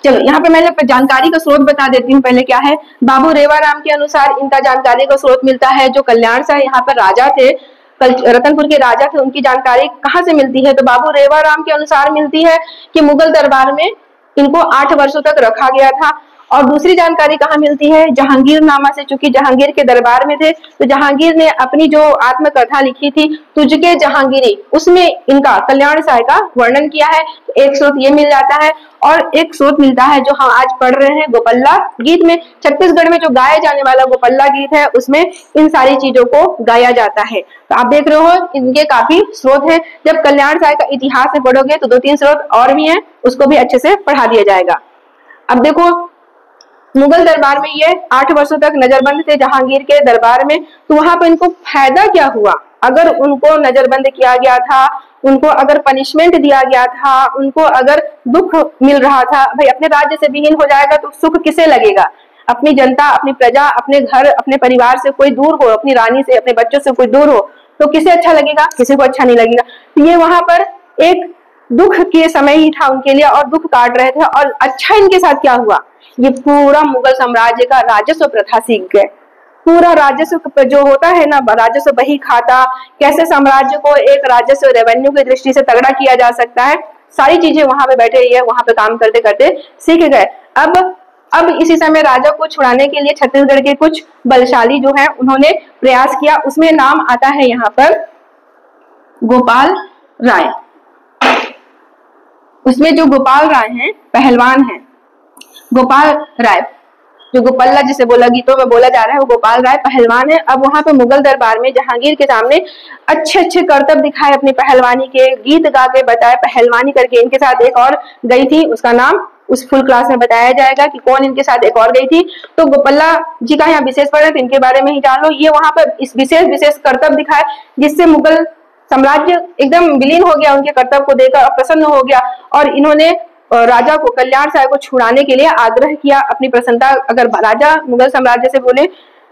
S1: चलो यहाँ पे मैं जानकारी का स्रोत बता देती हूँ। पहले क्या है, बाबू रेवाराम के अनुसार इनका जानकारी का स्रोत मिलता है। जो कल्याण साय यहाँ पर राजा थे, रतनपुर के राजा थे, उनकी जानकारी कहाँ से मिलती है? तो बाबू रेवाराम के अनुसार मिलती है कि मुगल दरबार में इनको 8 वर्षों तक रखा गया था। और दूसरी जानकारी कहाँ मिलती है? जहांगीर नामा से। चूंकि जहांगीर के दरबार में थे तो जहांगीर ने अपनी जो आत्मकथा लिखी थी तुझके जहांगीरी, उसमें इनका कल्याण साय का वर्णन किया है। एक स्रोत ये मिल जाता है और एक स्रोत मिलता है जो हम आज पढ़ रहे हैं गोपल्ला गीत में। छत्तीसगढ़ में जो गाया जाने वाला गोपल्ला गीत है उसमें इन सारी चीजों को गाया जाता है। तो आप देख रहे हो इनके काफी स्रोत हैं। जब कल्याण साय का इतिहास में पढ़ोगे तो 2-3 स्रोत और भी हैं, उसको भी अच्छे से पढ़ा दिया जाएगा। अब देखो मुगल दरबार में ये 8 वर्षों तक नजरबंद थे जहांगीर के दरबार में। तो वहां पर इनको फायदा क्या हुआ? अगर उनको नजरबंद किया गया था, उनको अगर पनिशमेंट दिया गया था, उनको अगर दुख मिल रहा था, भाई अपने राज्य से विहीन हो जाएगा तो सुख किसे लगेगा? अपनी जनता, अपनी प्रजा, अपने घर, अपने परिवार से कोई दूर हो, अपनी रानी से, अपने बच्चों से कोई दूर हो, तो किसे अच्छा लगेगा? किसी को अच्छा नहीं लगेगा। तो ये वहां पर एक दुख के समय ही था उनके लिए और दुख काट रहे थे। और अच्छा इनके साथ क्या हुआ? ये पूरा मुगल साम्राज्य का राजस्व प्रथा सीख गए। पूरा राजस्व जो होता है ना, राजस्व बही खाता, कैसे साम्राज्य को एक राजस्व रेवेन्यू की दृष्टि से तगड़ा किया जा सकता है, सारी चीजें वहां पे बैठे ये वहां पे काम करते करते सीख गए। अब इसी समय राजा को छुड़ाने के लिए छत्तीसगढ़ के कुछ बलशाली जो है उन्होंने प्रयास किया। उसमें नाम आता है यहाँ पर गोपाल राय। उसमें जो गोपाल राय हैं पहलवान हैं, गोपाल राय जो गोपल्ला जिसे बोला गीतों में बोला जा रहा है वो गोपाल राय पहलवान है। अब वहां पे मुगल दरबार में जहांगीर के सामने अच्छे अच्छे करतब दिखाए, अपनी पहलवानी के गीत गा के बताए, पहलवानी करके। इनके साथ एक और गई थी, उसका नाम उस फुल क्लास में बताया जाएगा कि कौन इनके साथ एक और गई थी। तो गोपल्ला जी का यहाँ विशेष पढ़े तो इनके बारे में ही जान लो। ये वहां पर इस विशेष करतब दिखाए जिससे मुगल साम्राज्य एकदम विलीन हो गया, उनके कर्तव्य को देखकर प्रसन्न हो गया। और इन्होंने राजा को, कल्याण साय को छुड़ाने के लिए आग्रह किया अपनी प्रसन्नता। अगर राजा मुगल साम्राज्य से बोले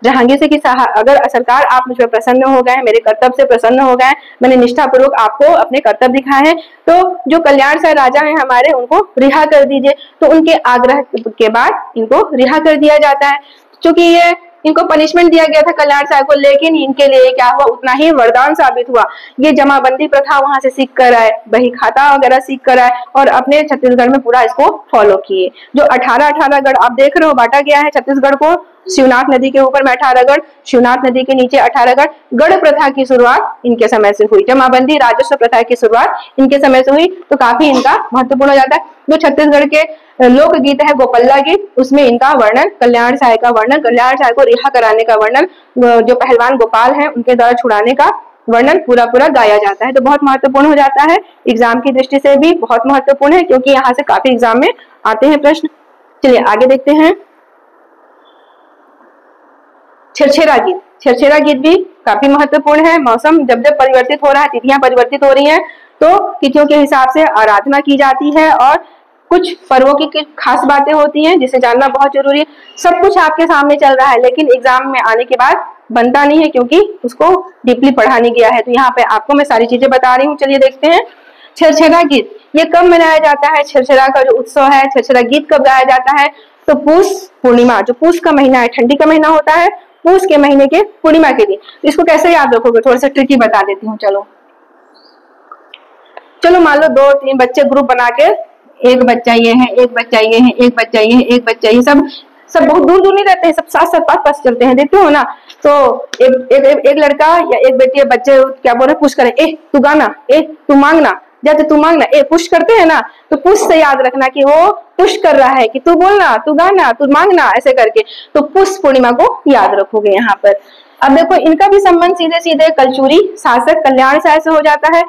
S1: जहांगीर से कि अगर सरकार आप मुझ पर प्रसन्न हो गए, मेरे कर्तव्य से प्रसन्न हो गए, मैंने निष्ठापूर्वक आपको अपने कर्तव्य दिखाए हैं, तो जो कल्याण साय राजा हैं हमारे, उनको रिहा कर दीजिए। तो उनके आग्रह के बाद इनको रिहा कर दिया जाता है। क्योंकि ये इनको पनिशमेंट दिया गया था कल्याण साय को, लेकिन इनके लिए क्या हुआ? उतना ही वरदान साबित हुआ। ये जमाबंदी प्रथा वहां से सीख कर आए, बही खाता वगैरह सीख कर आए और अपने छत्तीसगढ़ में पूरा इसको फॉलो किए। जो 18 गढ़ आप देख रहे हो बांटा गया है छत्तीसगढ़ को, शिवनाथ नदी के ऊपर में 18 गढ़, शिवनाथ नदी के नीचे 18 गढ़। गढ़ प्रथा की शुरुआत इनके समय से हुई, जमाबंदी राजस्व प्रथा की शुरुआत इनके समय से हुई। तो काफी इनका महत्वपूर्ण हो जाता है। जो छत्तीसगढ़ के लोकगीत है गोपल्ला गीत, उसमें इनका वर्णन, कल्याण साय का वर्णन, कल्याण साय को रिहा कराने का वर्णन, जो पहलवान गोपाल है उनके द्वारा छुड़ाने का वर्णन पूरा पूरा गाया जाता है। तो बहुत महत्वपूर्ण हो जाता है, एग्जाम की दृष्टि से भी बहुत महत्वपूर्ण है, क्योंकि यहाँ से काफी एग्जाम में आते हैं प्रश्न। चलिए आगे देखते हैं। छेरछेरा गीत, छेरछेरा गीत भी काफी महत्वपूर्ण है। मौसम जब जब परिवर्तित हो रहा है, तिथियां परिवर्तित हो रही हैं, तो तिथियों के हिसाब से आराधना की जाती है और कुछ पर्वों की खास बातें होती हैं जिसे जानना बहुत जरूरी है। सब कुछ आपके सामने चल रहा है, लेकिन एग्जाम में आने के बाद बनता नहीं है, क्योंकि उसको डीपली पढ़ा नहीं गया है। तो यहाँ पे आपको मैं सारी चीजें बता रही हूँ। चलिए देखते हैं। छेरछेरा गीत ये कब मनाया जाता है? छेरछेरा का जो उत्सव है, छेरछेरा गीत कब गाया जाता है? तो पूस पूर्णिमा, जो पूस का महीना है, ठंडी का महीना होता है, पूस के महीने के पूर्णिमा के दिन। इसको कैसे याद रखोगे? थोड़ा सा ट्रिकी बता देती हूँ। चलो मान लो 2-3 बच्चे ग्रुप बना के, एक बच्चा ये है, एक बच्चा ये है, एक बच्चा ये है, एक बच्चा ये, सब बहुत दूर दूर नहीं रहते हैं, सब साथ साथ पास चलते हैं, देखते हो ना। तो एक लड़का या एक बेटी, बच्चे क्या बोल रहे, पुश करे, ए तू गाना, ए तू मांगना, जाते तू मांगना, ए पुश करते हैं ना। तो पुश से याद रखना कि वो पुश कर रहा है कि तू बोलना, तू गाना, तू मांगना, ऐसे करके। तो पुष पूर्णिमा को याद रखोगे यहाँ पर। अब देखो इनका भी संबंध सीधे सीधे कलचुरी शासक कल्याण साय से हो जाता है।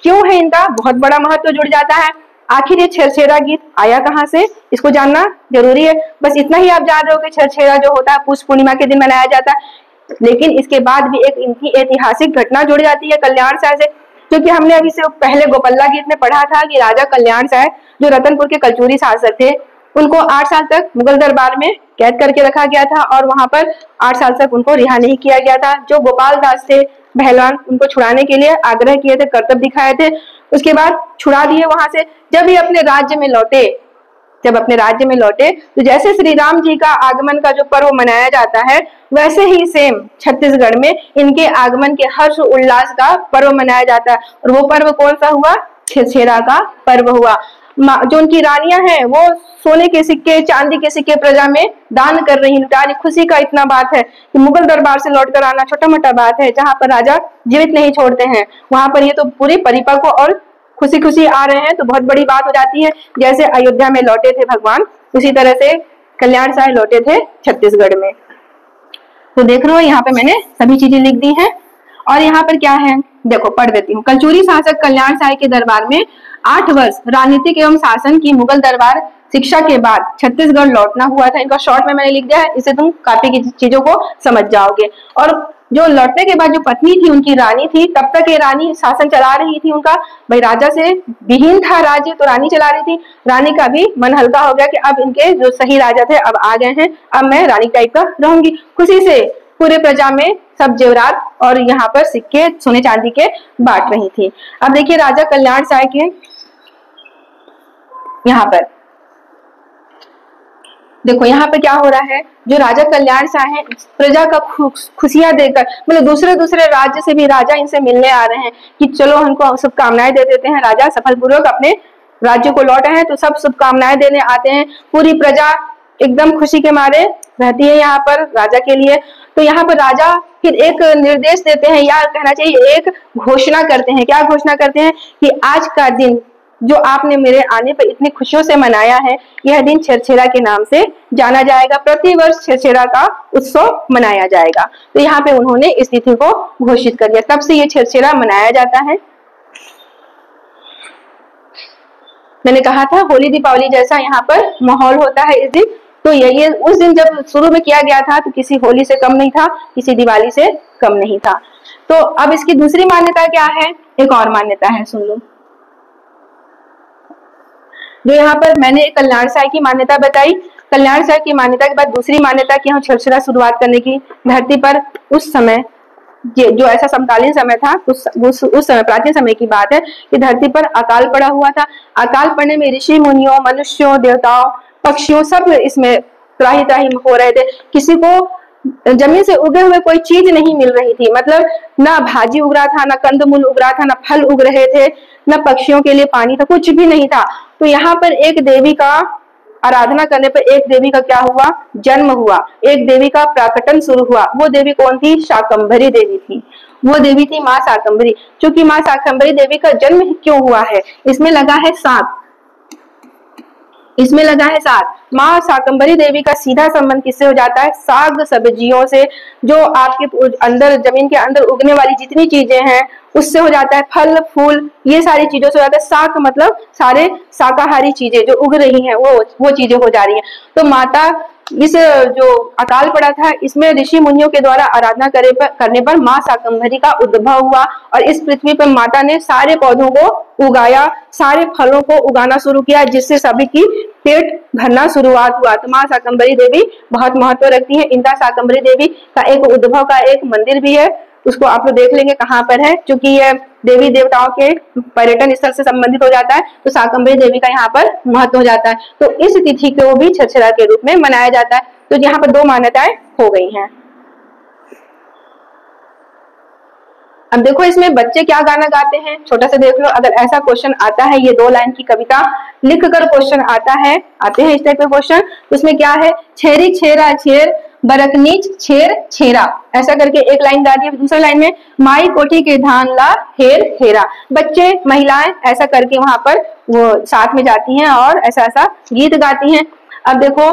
S1: क्यों है इनका बहुत बड़ा महत्व जुड़ जाता है? आखिर ये छेरछेरा गीत आया कहाँ से, इसको जानना जरूरी है। बस इतना ही आप जान रहे हो कि छेरछेरा जो होता है पुष पूर्णिमा के दिन मनाया जाता है, लेकिन इसके बाद भी एक इनकी ऐतिहासिक घटना जुड़ जाती है कल्याण साय से। क्योंकि हमने अभी से पहले गोपल्ला गीत में पढ़ा था कि राजा कल्याण साय जो रतनपुर के कलचुरी शासक थे, उनको 8 साल तक मुगल दरबार में कैद करके रखा गया था और वहां पर 8 साल तक उनको रिहा नहीं किया गया था। जो गोपाल दास थे पहलवान, उनको छुड़ाने के लिए आग्रह किए थे, कर्तव्य दिखाए थे, उसके बाद छुड़ा दिए वहां से। जब ये अपने राज्य में लौटे, तो जैसे श्री राम जी का आगमन का जो पर्व मनाया जाता है, वैसे ही सेम छत्तीसगढ़ में इनके आगमन के हर्ष उल्लास का पर्व मनाया जाता है। और वो पर्व कौन सा हुआ? छेरछेरा का पर्व हुआ। जो उनकी रानियां हैं वो सोने के सिक्के, चांदी के सिक्के प्रजा में दान कर रही, लुटा रही। खुशी का इतना बात है कि मुगल दरबार से लौट कर आना छोटा मोटा बात है। जहां पर राजा जीवित नहीं छोड़ते हैं, वहां पर ये तो पूरे परिपक्व और खुशी खुशी आ रहे हैं, तो बहुत बड़ी बात हो जाती है। जैसे अयोध्या में लौटे थे भगवान, उसी तरह से कल्याण साय लौटे थे छत्तीसगढ़ में। तो देख रहे हो यहाँ पे मैंने सभी चीजें लिख दी हैं। और यहाँ पर क्या है देखो, पढ़ देती हूँ। कलचुरी शासक कल्याण साय के दरबार में 8 वर्ष राजनीतिक एवं शासन की मुगल दरबार शिक्षा के बाद छत्तीसगढ़ लौटना हुआ था। इनका शॉर्ट में मैंने लिख दिया है, इससे तुम काफी की चीजों को समझ जाओगे। और जो लौटने के बाद जो पत्नी थी, उनकी रानी थी, तब तक ये रानी शासन चला रही थी उनका। भाई राजा से विहीन था राज्य, तो रानी चला रही थी। रानी का भी मन हल्का हो गया कि अब इनके जो सही राजा थे अब आ गए हैं, अब मैं रानी टाइप का रहूंगी। खुशी से पूरे प्रजा में सब जेवरात और यहाँ पर सिक्के सोने चांदी के बांट रही थी। अब देखिए राजा कल्याण साय के यहाँ पर देखो, यहाँ पे क्या हो रहा है, जो राजा कल्याण साय है प्रजा का खुशियां देकर, मतलब दूसरे राज्य से भी राजा इनसे मिलने आ रहे हैं कि चलो हमको शुभकामनाएं दे देते हैं। राजा सफलपूर्वक अपने राज्य को लौटे हैं, तो सब शुभकामनाएं देने आते हैं। पूरी प्रजा एकदम खुशी के मारे रहती है यहाँ पर राजा के लिए। तो यहाँ पर राजा फिर एक निर्देश देते हैं, या कहना चाहिए एक घोषणा करते हैं। क्या घोषणा करते हैं? कि आज का दिन जो आपने मेरे आने पर इतनी खुशियों से मनाया है, यह दिन छेरछेरा के नाम से जाना जाएगा। प्रतिवर्ष छेरछेरा का उत्सव मनाया जाएगा। तो यहाँ पे उन्होंने इस तिथि को घोषित कर दिया, तब से ये छेरछेरा मनाया जाता है। मैंने कहा था होली दीपावली जैसा यहाँ पर माहौल होता है इस दिन। तो ये उस दिन जब शुरू में किया गया था, तो किसी होली से कम नहीं था, किसी दिवाली से कम नहीं था। तो अब इसकी दूसरी मान्यता क्या है? एक और मान्यता है, सुन लो। जो यहाँ पर मैंने कल्याण साय की मान्यता बताई, कल्याण साय की मान्यता के बाद दूसरी मान्यता की हम छेरछेरा शुरुआत करने की धरती पर उस समय जो ऐसा समकालीन समय था, उस समय प्राचीन समय की बात है कि धरती पर अकाल पड़ा हुआ था। अकाल पड़ने में ऋषि मुनियों, मनुष्यों, देवताओं, पक्षियों सब इसमें त्राही त्राही हो रहे थे। किसी को जमीन से उगे हुए कोई चीज नहीं मिल रही थी, मतलब ना भाजी उग रहा था, ना कंदमूल उग रहा था, ना फल उग रहे थे, ना पक्षियों के लिए पानी था, कुछ भी नहीं था। तो यहाँ पर एक देवी का आराधना करने पर एक देवी का क्या हुआ? जन्म हुआ, एक देवी का प्राकटन शुरू हुआ। वो देवी कौन थी? शाकंभरी देवी थी। वो देवी थी माँ शाकंभरी। क्योंकि माँ शाकंभरी देवी का जन्म क्यों हुआ है? इसमें लगा है सांप। इसमें लगा है साग। माँ शाकंभरी देवी का सीधा संबंध किससे हो जाता है? साग सब्जियों से, जो आपके अंदर जमीन के अंदर उगने वाली जितनी चीजें हैं उससे हो जाता है। फल फूल ये सारी चीजों से हो जाता है। शाक मतलब सारे शाकाहारी चीजें जो उग रही हैं वो चीजें हो जा रही हैं। तो माता इस जो अकाल पड़ा था इसमें ऋषि मुनियों के द्वारा आराधना करने पर माँ शाकंभरी का उद्भव हुआ और इस पृथ्वी पर माता ने सारे पौधों को उगाया, सारे फलों को उगाना शुरू किया, जिससे सभी की पेट भरना शुरुआत हुआ। तो माँ शाकंभरी देवी बहुत महत्व रखती है। इंदा शाकंभरी देवी का एक उद्भव का एक मंदिर भी है, उसको आप लोग देख लेंगे कहाँ पर है, क्योंकि यह देवी देवताओं के पर्यटन स्थल से संबंधित हो जाता है। तो शाकंभरी देवी का यहाँ पर महत्व हो जाता है। तो इस तिथि को भी छठछरा के रूप में मनाया जाता है। तो यहाँ पर दो मान्यताएं हो गई हैं। अब देखो इसमें बच्चे क्या गाना गाते हैं, छोटा सा देख लो। अगर ऐसा क्वेश्चन आता है, ये 2 लाइन की कविता लिख कर क्वेश्चन आते हैं इस टाइप के क्वेश्चन, तो उसमें क्या है? छेरी छेरा छेर बरकनीच छेर छेरा, ऐसा करके एक लाइन गा दी। दूसरी लाइन में माई कोठी के धान ला हेर हेरा। बच्चे महिलाएं ऐसा करके वहां पर वो साथ में जाती हैं और ऐसा ऐसा गीत गाती हैं। अब देखो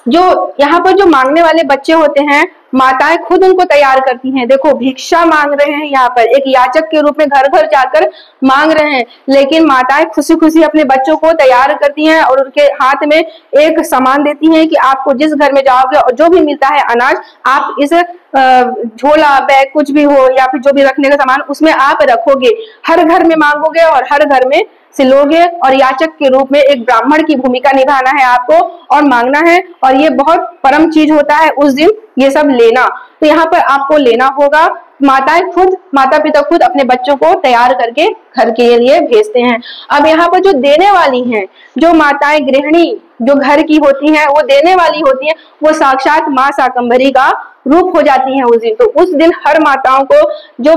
S1: जो यहाँ पर जो मांगने वाले बच्चे होते हैं, माताएं खुद उनको तैयार करती हैं। देखो भिक्षा मांग रहे हैं, यहाँ पर एक याचक के रूप में घर घर जाकर मांग रहे हैं, लेकिन माताएं खुशी खुशी अपने बच्चों को तैयार करती हैं और उनके हाथ में एक सामान देती हैं कि आपको जिस घर में जाओगे और जो भी मिलता है अनाज, आप इस झोला बैग कुछ भी हो या फिर जो भी रखने का सामान उसमें आप रखोगे, हर घर में मांगोगे और हर घर में से लोगे, और याचक के रूप में एक ब्राह्मण की भूमिका निभाना है आपको और मांगना है। और ये बहुत परम चीज होता है उस दिन ये सब लेना। तो यहाँ पर आपको लेना होगा। माता पिता खुद अपने बच्चों को तैयार करके घर के लिए भेजते हैं। अब यहाँ पर जो देने वाली हैं, जो माताएं गृहिणी जो घर की होती हैं, वो देने वाली होती हैं, वो साक्षात माँ शाकंभरी का रूप हो जाती हैं उस दिन। तो उस दिन हर माताओं को जो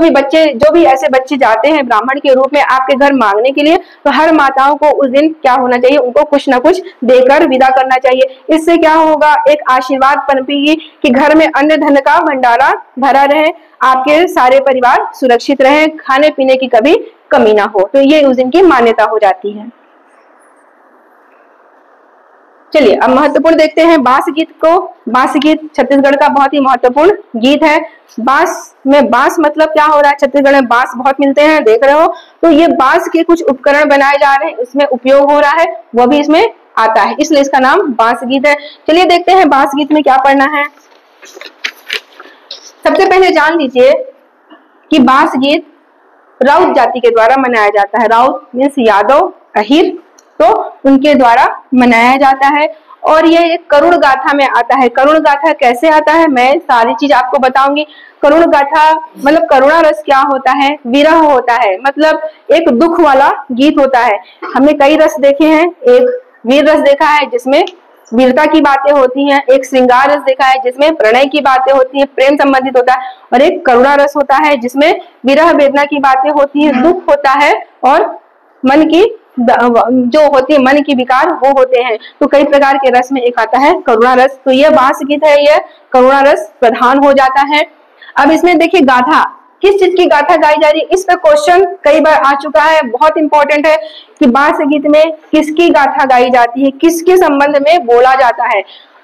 S1: भी ऐसे बच्चे जाते हैं ब्राह्मण के रूप में आपके घर मांगने के लिए, तो हर माताओं को उस दिन क्या होना चाहिए? उनको कुछ ना कुछ देकर विदा करना चाहिए। इससे क्या होगा? एक आशीर्वाद पनपेगी कि घर में अन्न धन का भंडारा भरा रहे, आपके सारे परिवार सुरक्षित रहे, खाने पीने की कभी कमी ना हो। तो ये उस दिन की मान्यता हो जाती है। चलिए अब महत्वपूर्ण देखते हैं बांस गीत को। बांस गीत छत्तीसगढ़ का बहुत ही महत्वपूर्ण गीत है। बांस मतलब क्या हो रहा है? छत्तीसगढ़ में बांस बहुत मिलते हैं, देख रहे हो। तो ये बांस के कुछ उपकरण बनाए जा रहे हैं, इसमें उपयोग हो रहा है, वो भी इसमें आता है, इसलिए इसका नाम बांस गीत है। चलिए देखते हैं बांस गीत में क्या पढ़ना है। सबसे पहले जान लीजिए कि बांस गीत राउत जाति के द्वारा मनाया जाता है। राउत मीन्स यादव, अहिर, तो उनके द्वारा मनाया जाता है। और ये एक करुण गाथा में आता है। करुण गाथा कैसे आता है, मैं सारी चीज आपको बताऊंगी। करुण गाथा मतलब करुणा रस क्या होता है? विरह होता है, मतलब एक दुख वाला गीत होता है। हमने कई रस देखे हैं, एक वीर रस देखा है जिसमें वीरता की बातें होती हैं, एक श्रृंगार रस देखा है जिसमें प्रणय की बातें होती हैं, प्रेम संबंधित होता है, और एक करुणा रस होता है जिसमें विरह वेदना की बातें होती है, दुख होता है और मन की जो होती है मन की विकार वो होते हैं। तो कई प्रकार के रस में एक आता है करुणा रस। तो यह बांस गीत है, यह करुणा रस प्रधान हो जाता है। अब इसमें देखिए गाथा, किस चीज की गाथा गाई जा रही है, इस पर क्वेश्चन कई बार आ चुका है, बहुत इंपॉर्टेंट है कि बांस गीत में किसकी गाथा गाई जाती है, किसके संबंध में बोला जाता है।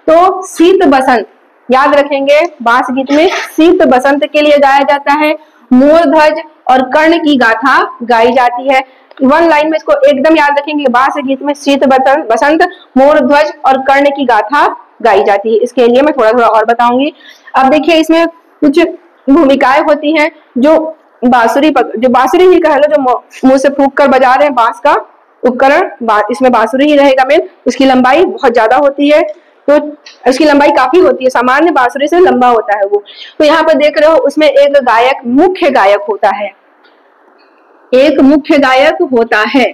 S1: तो शीत बसंत याद रखेंगे, बांस गीत में शीत बसंत के लिए गाया जाता है। मोर ध्वज और कर्ण की गाथा गाई जाती है। 1 लाइन में इसको एकदम याद रखेंगे, बांस गीत में शीत बसंत, मोर ध्वज और कर्ण की गाथा गाई जाती है। इसके लिए मैं थोड़ा थोड़ा और बताऊंगी। अब देखिए इसमें कुछ भूमिकाएं होती हैं। जो बांसुरी ही कह लो, जो मुंह से फूंक कर बजा रहे हैं बांस का उपकरण, इसमें बांसुरी ही रहेगा मेन। उसकी लंबाई बहुत ज्यादा होती है, तो इसकी लंबाई काफी होती है, सामान्य बांसुरी से लंबा होता है वो। तो यहाँ पर देख रहे हो उसमें एक गायक, मुख्य गायक होता है, एक मुख्य गायक होता है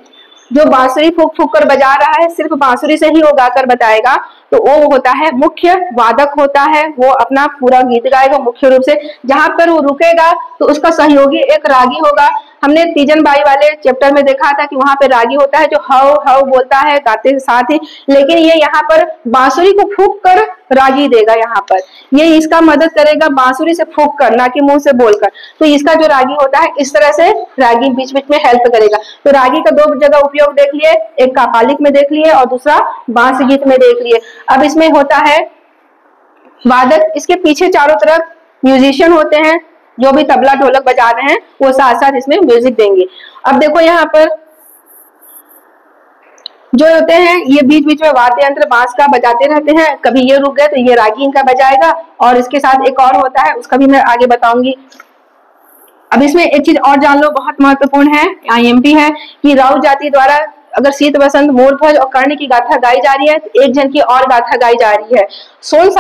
S1: जो बांसुरी फूंक फूंक कर बजा रहा है, सिर्फ बांसुरी से ही वो गाकर बताएगा, तो वो होता है मुख्य वादक होता है। वो अपना पूरा गीत गाएगा मुख्य रूप से। जहां पर वो रुकेगा तो उसका सहयोगी एक रागी होगा हमने तीजन बाई वाले चैप्टर में देखा था कि वहां पे रागी होता है जो हव हव बोलता है गाते के साथ ही, लेकिन ये यहाँ पर बांसुरी को फूंक कर रागी देगा। यहाँ पर ये इसका मदद करेगा बांसुरी से फूंक कर, ना कि मुंह से बोलकर। तो इसका जो रागी होता है इस तरह से रागी बीच बीच में हेल्प करेगा। तो रागी का दो जगह उपयोग देख लिए, एक कापालिक में देख लिए और दूसरा बांस गीत में देख लिए। अब इसमें होता है वादक, इसके पीछे चारों तरफ म्यूजिशियन होते हैं, जो भी तबला ढोलक बजा रहे हैं वो साथ साथ इसमें म्यूजिक देंगे। अब देखो यहाँ पर जो होते हैं ये बीच बीच में वाद्य यंत्र बांस का बजाते रहते हैं, कभी ये रुक गए तो ये रागी इनका बजाएगा, और इसके साथ एक और होता है उसका भी मैं आगे बताऊंगी। अब इसमें एक चीज और जान लो, बहुत महत्वपूर्ण है, आईएमपी है, कि राउत जाति द्वारा अगर शीत बसंत मोरध्वज और कर्ण की गाथा गाई जा रही है तो एक जन की और गाथा गाई जा रही है। सोन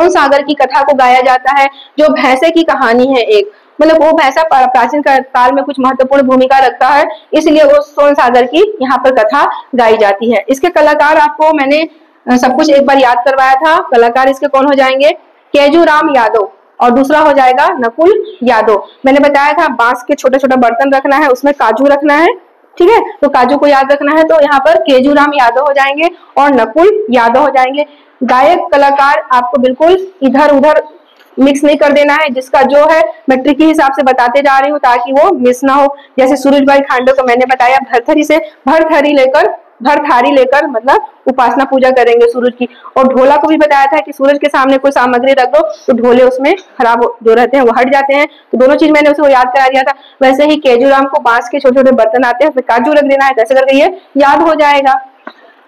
S1: सागर की कथा को गाया जाता है, जो भैंसे की कहानी है एक, मतलब वो भैंसा प्राचीन काल में कुछ महत्वपूर्ण भूमिका रखता है, इसलिए वो सोन सागर की यहाँ पर कथा गाई जाती है। इसके कलाकार आपको मैंने सब कुछ एक बार याद करवाया था। कलाकार इसके कौन हो जाएंगे? केजूराम यादव, और दूसरा हो जाएगा नकुल यादव। मैंने बताया था बांस के छोटे छोटे बर्तन रखना है, उसमें काजू रखना है, ठीक है, तो काजू को याद रखना है। तो यहाँ पर केजूराम यादव हो जाएंगे और नकुल यादव हो जाएंगे। गायक कलाकार आपको बिल्कुल इधर उधर मिक्स नहीं कर देना है, जिसका जो है मैं ट्रिक के हिसाब से बताते जा रही हूँ ताकि वो मिस ना हो। जैसे सूरज भाई खांडे को मैंने बताया भरथारी लेकर मतलब उपासना पूजा करेंगे सूरज की, और ढोला को भी बताया था कि सूरज के सामने कोई सामग्री रख दो तो ढोले उसमें खराब जो रहते हैं वो हट जाते हैं। तो दोनों चीज मैंने उसको याद करा दिया था। वैसे ही केजूराम को बांस के छोटे छोटे बर्तन आते हैं, फिर काजू रख देना है, कैसे करके ये याद हो जाएगा।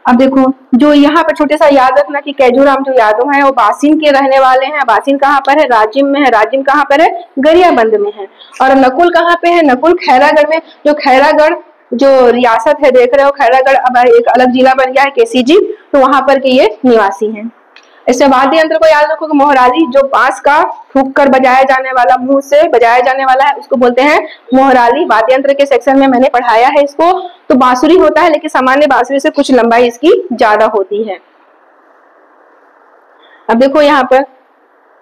S1: अब देखो जो यहाँ पर छोटे सा याद रखना कि केजूराम जो यादव है वो बासिन के रहने वाले हैं। बासिन कहाँ पर है? राजिम में है। राजिम कहाँ पर है? गरियाबंद में है। और नकुल कहाँ पे है? नकुल खैरागढ़ में। जो खैरागढ़ जो रियासत है देख रहे हो, खैरागढ़ अब एक अलग जिला बन गया है केसीजी, तो वहां पर के ये निवासी हैं। इससे वाद्य यंत्र को याद रखो कि मोहराली जो बांस का फूंक कर बजाया जाने वाला, मुंह से बजाया जाने वाला है, उसको बोलते हैं मोहराली। वाद्य यंत्र के सेक्शन में मैंने पढ़ाया है इसको। तो बांसुरी होता है लेकिन सामान्य बांसुरी से कुछ लंबाई इसकी ज्यादा होती है। अब देखो यहाँ पर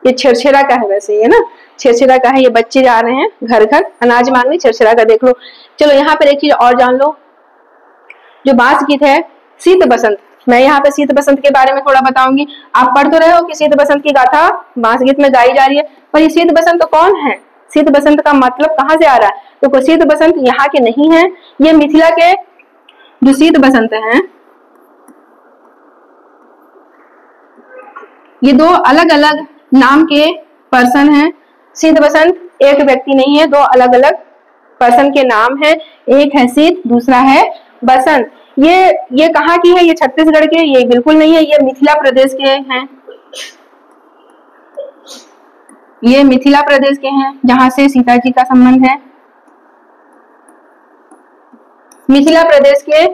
S1: ये छेरछेरा का है, वैसे ये ना छेरछेरा का है। ये बच्चे जा रहे हैं घर घर अनाज मांगने, छेरछेरा का देख लो। चलो यहाँ पर एक चीज और जान लो, जो बांस गीत है शीत बसंत, मैं यहाँ पे शीत बसंत के बारे में थोड़ा बताऊंगी। आप पढ़ तो रहे हो कि शीत बसंत की गाथा बांस गीत में गाई जा रही है, पर ये शीत बसंत तो कौन है? शीत बसंत का मतलब कहाँ से आ रहा है? तो शीत बसंत यहाँ के नहीं है, ये मिथिला के जो शीत बसंत हैं ये दो अलग अलग नाम के पर्सन हैं। शीत बसंत एक व्यक्ति नहीं है, दो अलग अलग पर्सन के नाम है। एक है शीत, दूसरा है बसंत। ये कहाँ की है? ये छत्तीसगढ़ के, ये बिल्कुल नहीं है, ये मिथिला प्रदेश के हैं। ये मिथिला प्रदेश के हैं जहां से सीता जी का संबंध है। मिथिला प्रदेश के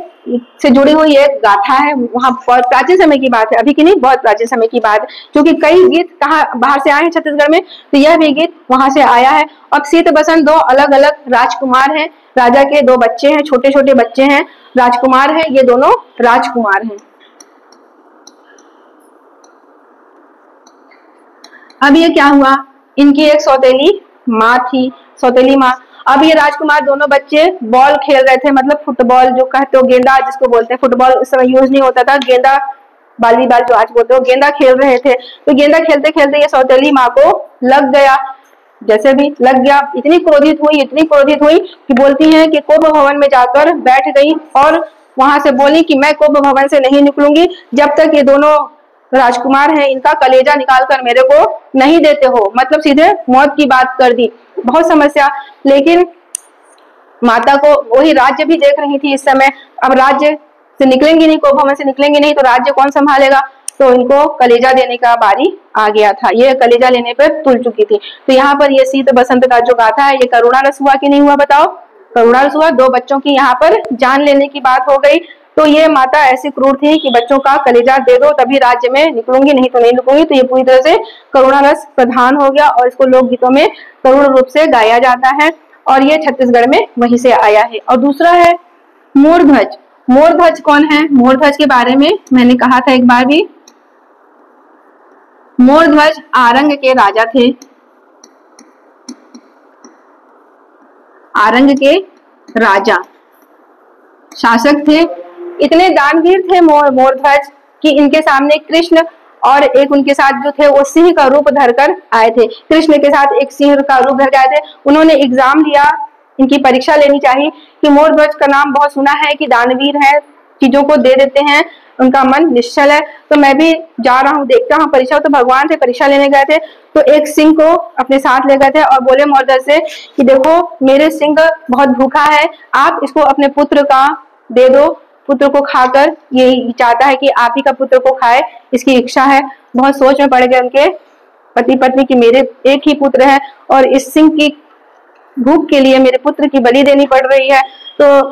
S1: से जुड़ी हुई एक गाथा है, वहां बहुत प्राचीन समय की बात है, अभी की नहीं, बहुत प्राचीन समय की बात है, क्योंकि कई गीत कहाँ बाहर से आए हैं छत्तीसगढ़ में, तो यह भी गीत वहां से आया है। अब शीत बसंत दो अलग अलग राजकुमार हैं, राजा के दो बच्चे हैं, छोटे छोटे बच्चे हैं, राजकुमार हैं, ये दोनों राजकुमार हैं। अब ये क्या हुआ, इनकी एक सौतेली माँ थी, सौतेली माँ। अब ये राजकुमार दोनों बच्चे बॉल खेल रहे थे, मतलब फुटबॉल जो कहते हो, गेंदा जिसको बोलते हैं, फुटबॉल उस समय यूज नहीं होता था, गेंदा वॉलीबॉल जो आज बोलते हो, गेंदा खेल रहे थे। तो गेंदा खेलते खेलते ये सौतेली माँ को लग गया, जैसे भी लग गया, इतनी क्रोधित हुई कि बोलती है कि कोप भवन में जाकर बैठ गई और वहां से बोली कि मैं कोप भवन से नहीं निकलूंगी जब तक ये दोनों राजकुमार हैं इनका कलेजा निकाल कर मेरे को नहीं देते हो। मतलब सीधे मौत की बात कर दी, बहुत समस्या। लेकिन माता को वही राज्य भी देख रही थी इस समय, अब राज्य से निकलेंगी नहीं, कोप भवन से निकलेंगी नहीं तो राज्य कौन संभालेगा, तो इनको कलेजा देने का बारी आ गया था। ये कलेजा लेने पर तुल चुकी थी। तो यहाँ पर ये शीत बसंत का जो गाथा है, ये करुणा रस हुआ कि नहीं हुआ बताओ? करुणा रस हुआ, दो बच्चों की यहाँ पर जान लेने की बात हो गई। तो ये माता ऐसी क्रूर थी कि बच्चों का कलेजा दे दो तभी राज्य में निकलूंगी, नहीं तो नहीं निकलूंगी। तो ये पूरी तरह से करुणा रस प्रधान हो गया और इसको लोकगीतों में करुण रूप से गाया जाता है, और ये छत्तीसगढ़ में वहीं से आया है। और दूसरा है मोरध्वज। मोरध्वज कौन है? मोरध्वज के बारे में मैंने कहा था एक बार भी। मोरध्वज आरंग के राजा थे। आरंग के राजा शासक थे। इतने दानवीर थे मोरध्वज कि इनके सामने कृष्ण और एक उनके साथ जो थे वो सिंह का रूप धरकर आए थे। कृष्ण के साथ एक सिंह का रूप धर के आए थे। उन्होंने एग्जाम लिया, इनकी परीक्षा लेनी चाहिए कि मोरध्वज का नाम बहुत सुना है कि दानवीर है, चीजों को दे देते हैं, उनका मन निश्चल है, तो मैं भी जा रहा हूँ, देखता हूँ परीक्षा। तो भगवान थे, परीक्षा लेने गए थे, तो एक सिंह को अपने साथ ले गए थे और बोले मोरध्वज से कि देखो मेरे सिंह बहुत भूखा है, आप इसको अपने पुत्र का दे दो, पुत्र को खाकर ये चाहता है कि आप ही का पुत्र को खाए, इसकी इच्छा है। बहुत सोच में पड़ गए उनके पति पत्नी कि मेरे एक ही पुत्र है और इस सिंह की भूख के लिए मेरे पुत्र की बलि देनी पड़ रही है, तो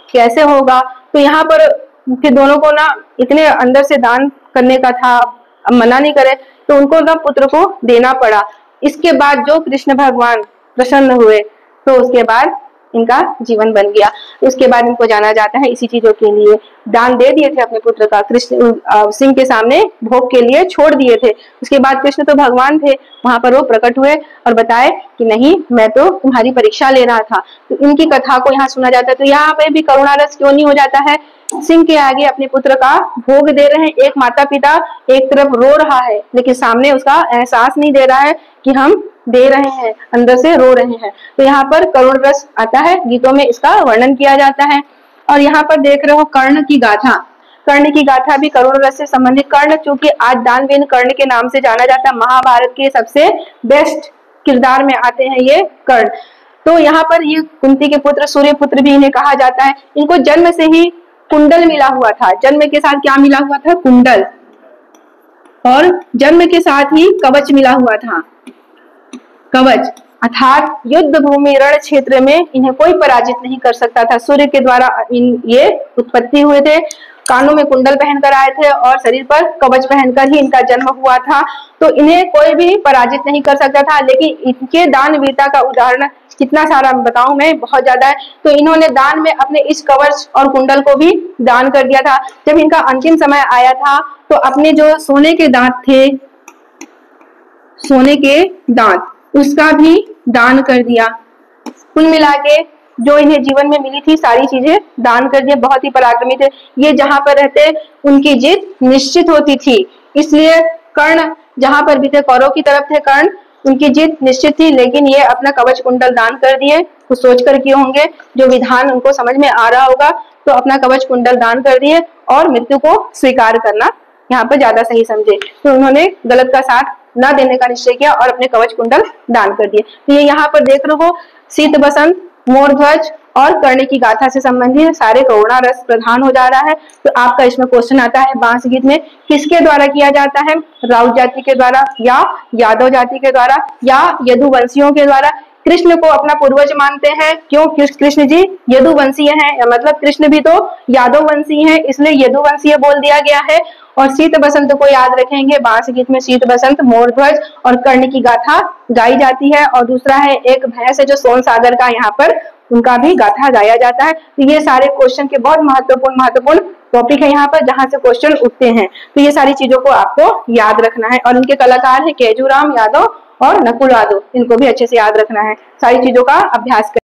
S1: कैसे होगा। तो यहाँ पर फिर दोनों को ना इतने अंदर से दान करने का था, अब मना नहीं करे, तो उनको ना पुत्र को देना पड़ा। इसके बाद जो कृष्ण भगवान प्रसन्न हुए तो उसके बाद इनका जीवन बन गया। उसके बाद इनको जाना जाता है इसी चीजों के लिए। दान दे दिए थे अपने पुत्र का, कृष्ण सिंह के सामने भोग के लिए छोड़ दिए थे। उसके बाद कृष्ण तो भगवान थे, वहां पर वो प्रकट हुए और बताए कि नहीं, मैं तो तुम्हारी परीक्षा ले रहा था। तो इनकी कथा को यहाँ सुना जाता है। तो यहाँ पे भी करुणा रस क्यों नहीं हो जाता है। सिंह के आगे अपने पुत्र का भोग दे रहे हैं, एक माता पिता एक तरफ रो रहा है लेकिन सामने उसका एहसास नहीं दे रहा है कि हम दे रहे हैं, अंदर से रो रहे हैं। तो यहाँ पर करुण रस आता है, गीतों में इसका वर्णन किया जाता है। और यहाँ पर देख रहे हो कर्ण की गाथा, कर्ण की गाथा भी करुण रस से संबंधित। कर्ण चूंकि आज दानवीर कर्ण के नाम से जाना जाता है, महाभारत के सबसे बेस्ट किरदार में आते हैं ये कर्ण। तो यहाँ पर ये कुंती के पुत्र सूर्य पुत्र भी इन्हें कहा जाता है। इनको जन्म से ही कुंडल मिला हुआ था। जन्म के साथ क्या मिला हुआ था? कुंडल। और जन्म के साथ ही कवच मिला हुआ था। कवच अर्थात युद्ध भूमि रण क्षेत्र में इन्हें कोई पराजित नहीं कर सकता था। सूर्य के द्वारा ये उत्पत्ति हुए थे, कानों में कुंडल पहनकर आए थे और शरीर पर कवच पहनकर ही इनका जन्म हुआ था। तो इन्हें कोई भी पराजित नहीं कर सकता था। लेकिन इनके दानवीरता का उदाहरण कितना सारा बताऊं मैं, बहुत ज्यादा है। तो इन्होंने दान में अपने इस कवच और कुंडल को भी दान कर दिया था। जब इनका अंतिम समय आया था तो अपने जो सोने के दांत थे, सोने के दांत, उसका भी दान कर दिया। कुल मिला के जो इन्हें जीवन में मिली थी सारी चीजें दान कर दिया। बहुत ही पराक्रमी थे ये। जहां पर रहते उनकी जीत निश्चित होती थी। इसलिए कर्ण जहां पर भी थे, कौरव की तरफ थे कर्ण, उनकी जीत निश्चित थी। लेकिन ये अपना कवच कुंडल दान कर दिए। कुछ सोच कर किए होंगे, जो विधान उनको समझ में आ रहा होगा, तो अपना कवच कुंडल दान कर दिए और मृत्यु को स्वीकार करना यहाँ पर ज्यादा सही समझे। तो उन्होंने गलत का साथ न देने का निश्चय किया और अपने कवच कुंडल दान कर दिए। तो ये यहाँ पर देख रहे हो, शीत बसंत, मोरध्वज और कर्ण की गाथा से संबंधित सारे करुणा रस प्रधान हो जा रहा है। तो आपका इसमें क्वेश्चन आता है, बांस गीत में किसके द्वारा किया जाता है? राउत जाति के द्वारा या यादव जाति के द्वारा या यदुवंशियों के द्वारा? कृष्ण को अपना पूर्वज मानते हैं, क्यों? कृष्ण जी यदुवंशीय हैं, मतलब कृष्ण भी तो यादव वंशी हैं, इसलिए यदुवंशीय बोल दिया गया है। और शीत बसंत को याद रखेंगे, बांस गीत में शीत बसंत, मोरध्वज और कर्ण की गाथा गाई जाती है। और दूसरा है एक भैंस है जो सोन सागर का, यहाँ पर उनका भी गाथा गाया जाता है। तो ये सारे क्वेश्चन के बहुत महत्वपूर्ण टॉपिक है यहाँ पर, जहां से क्वेश्चन उठते हैं। तो ये सारी चीजों को आपको याद रखना है। और इनके कलाकार है केजूराम यादव और नकुल यादव, इनको भी अच्छे से याद रखना है। सारी चीजों का अभ्यास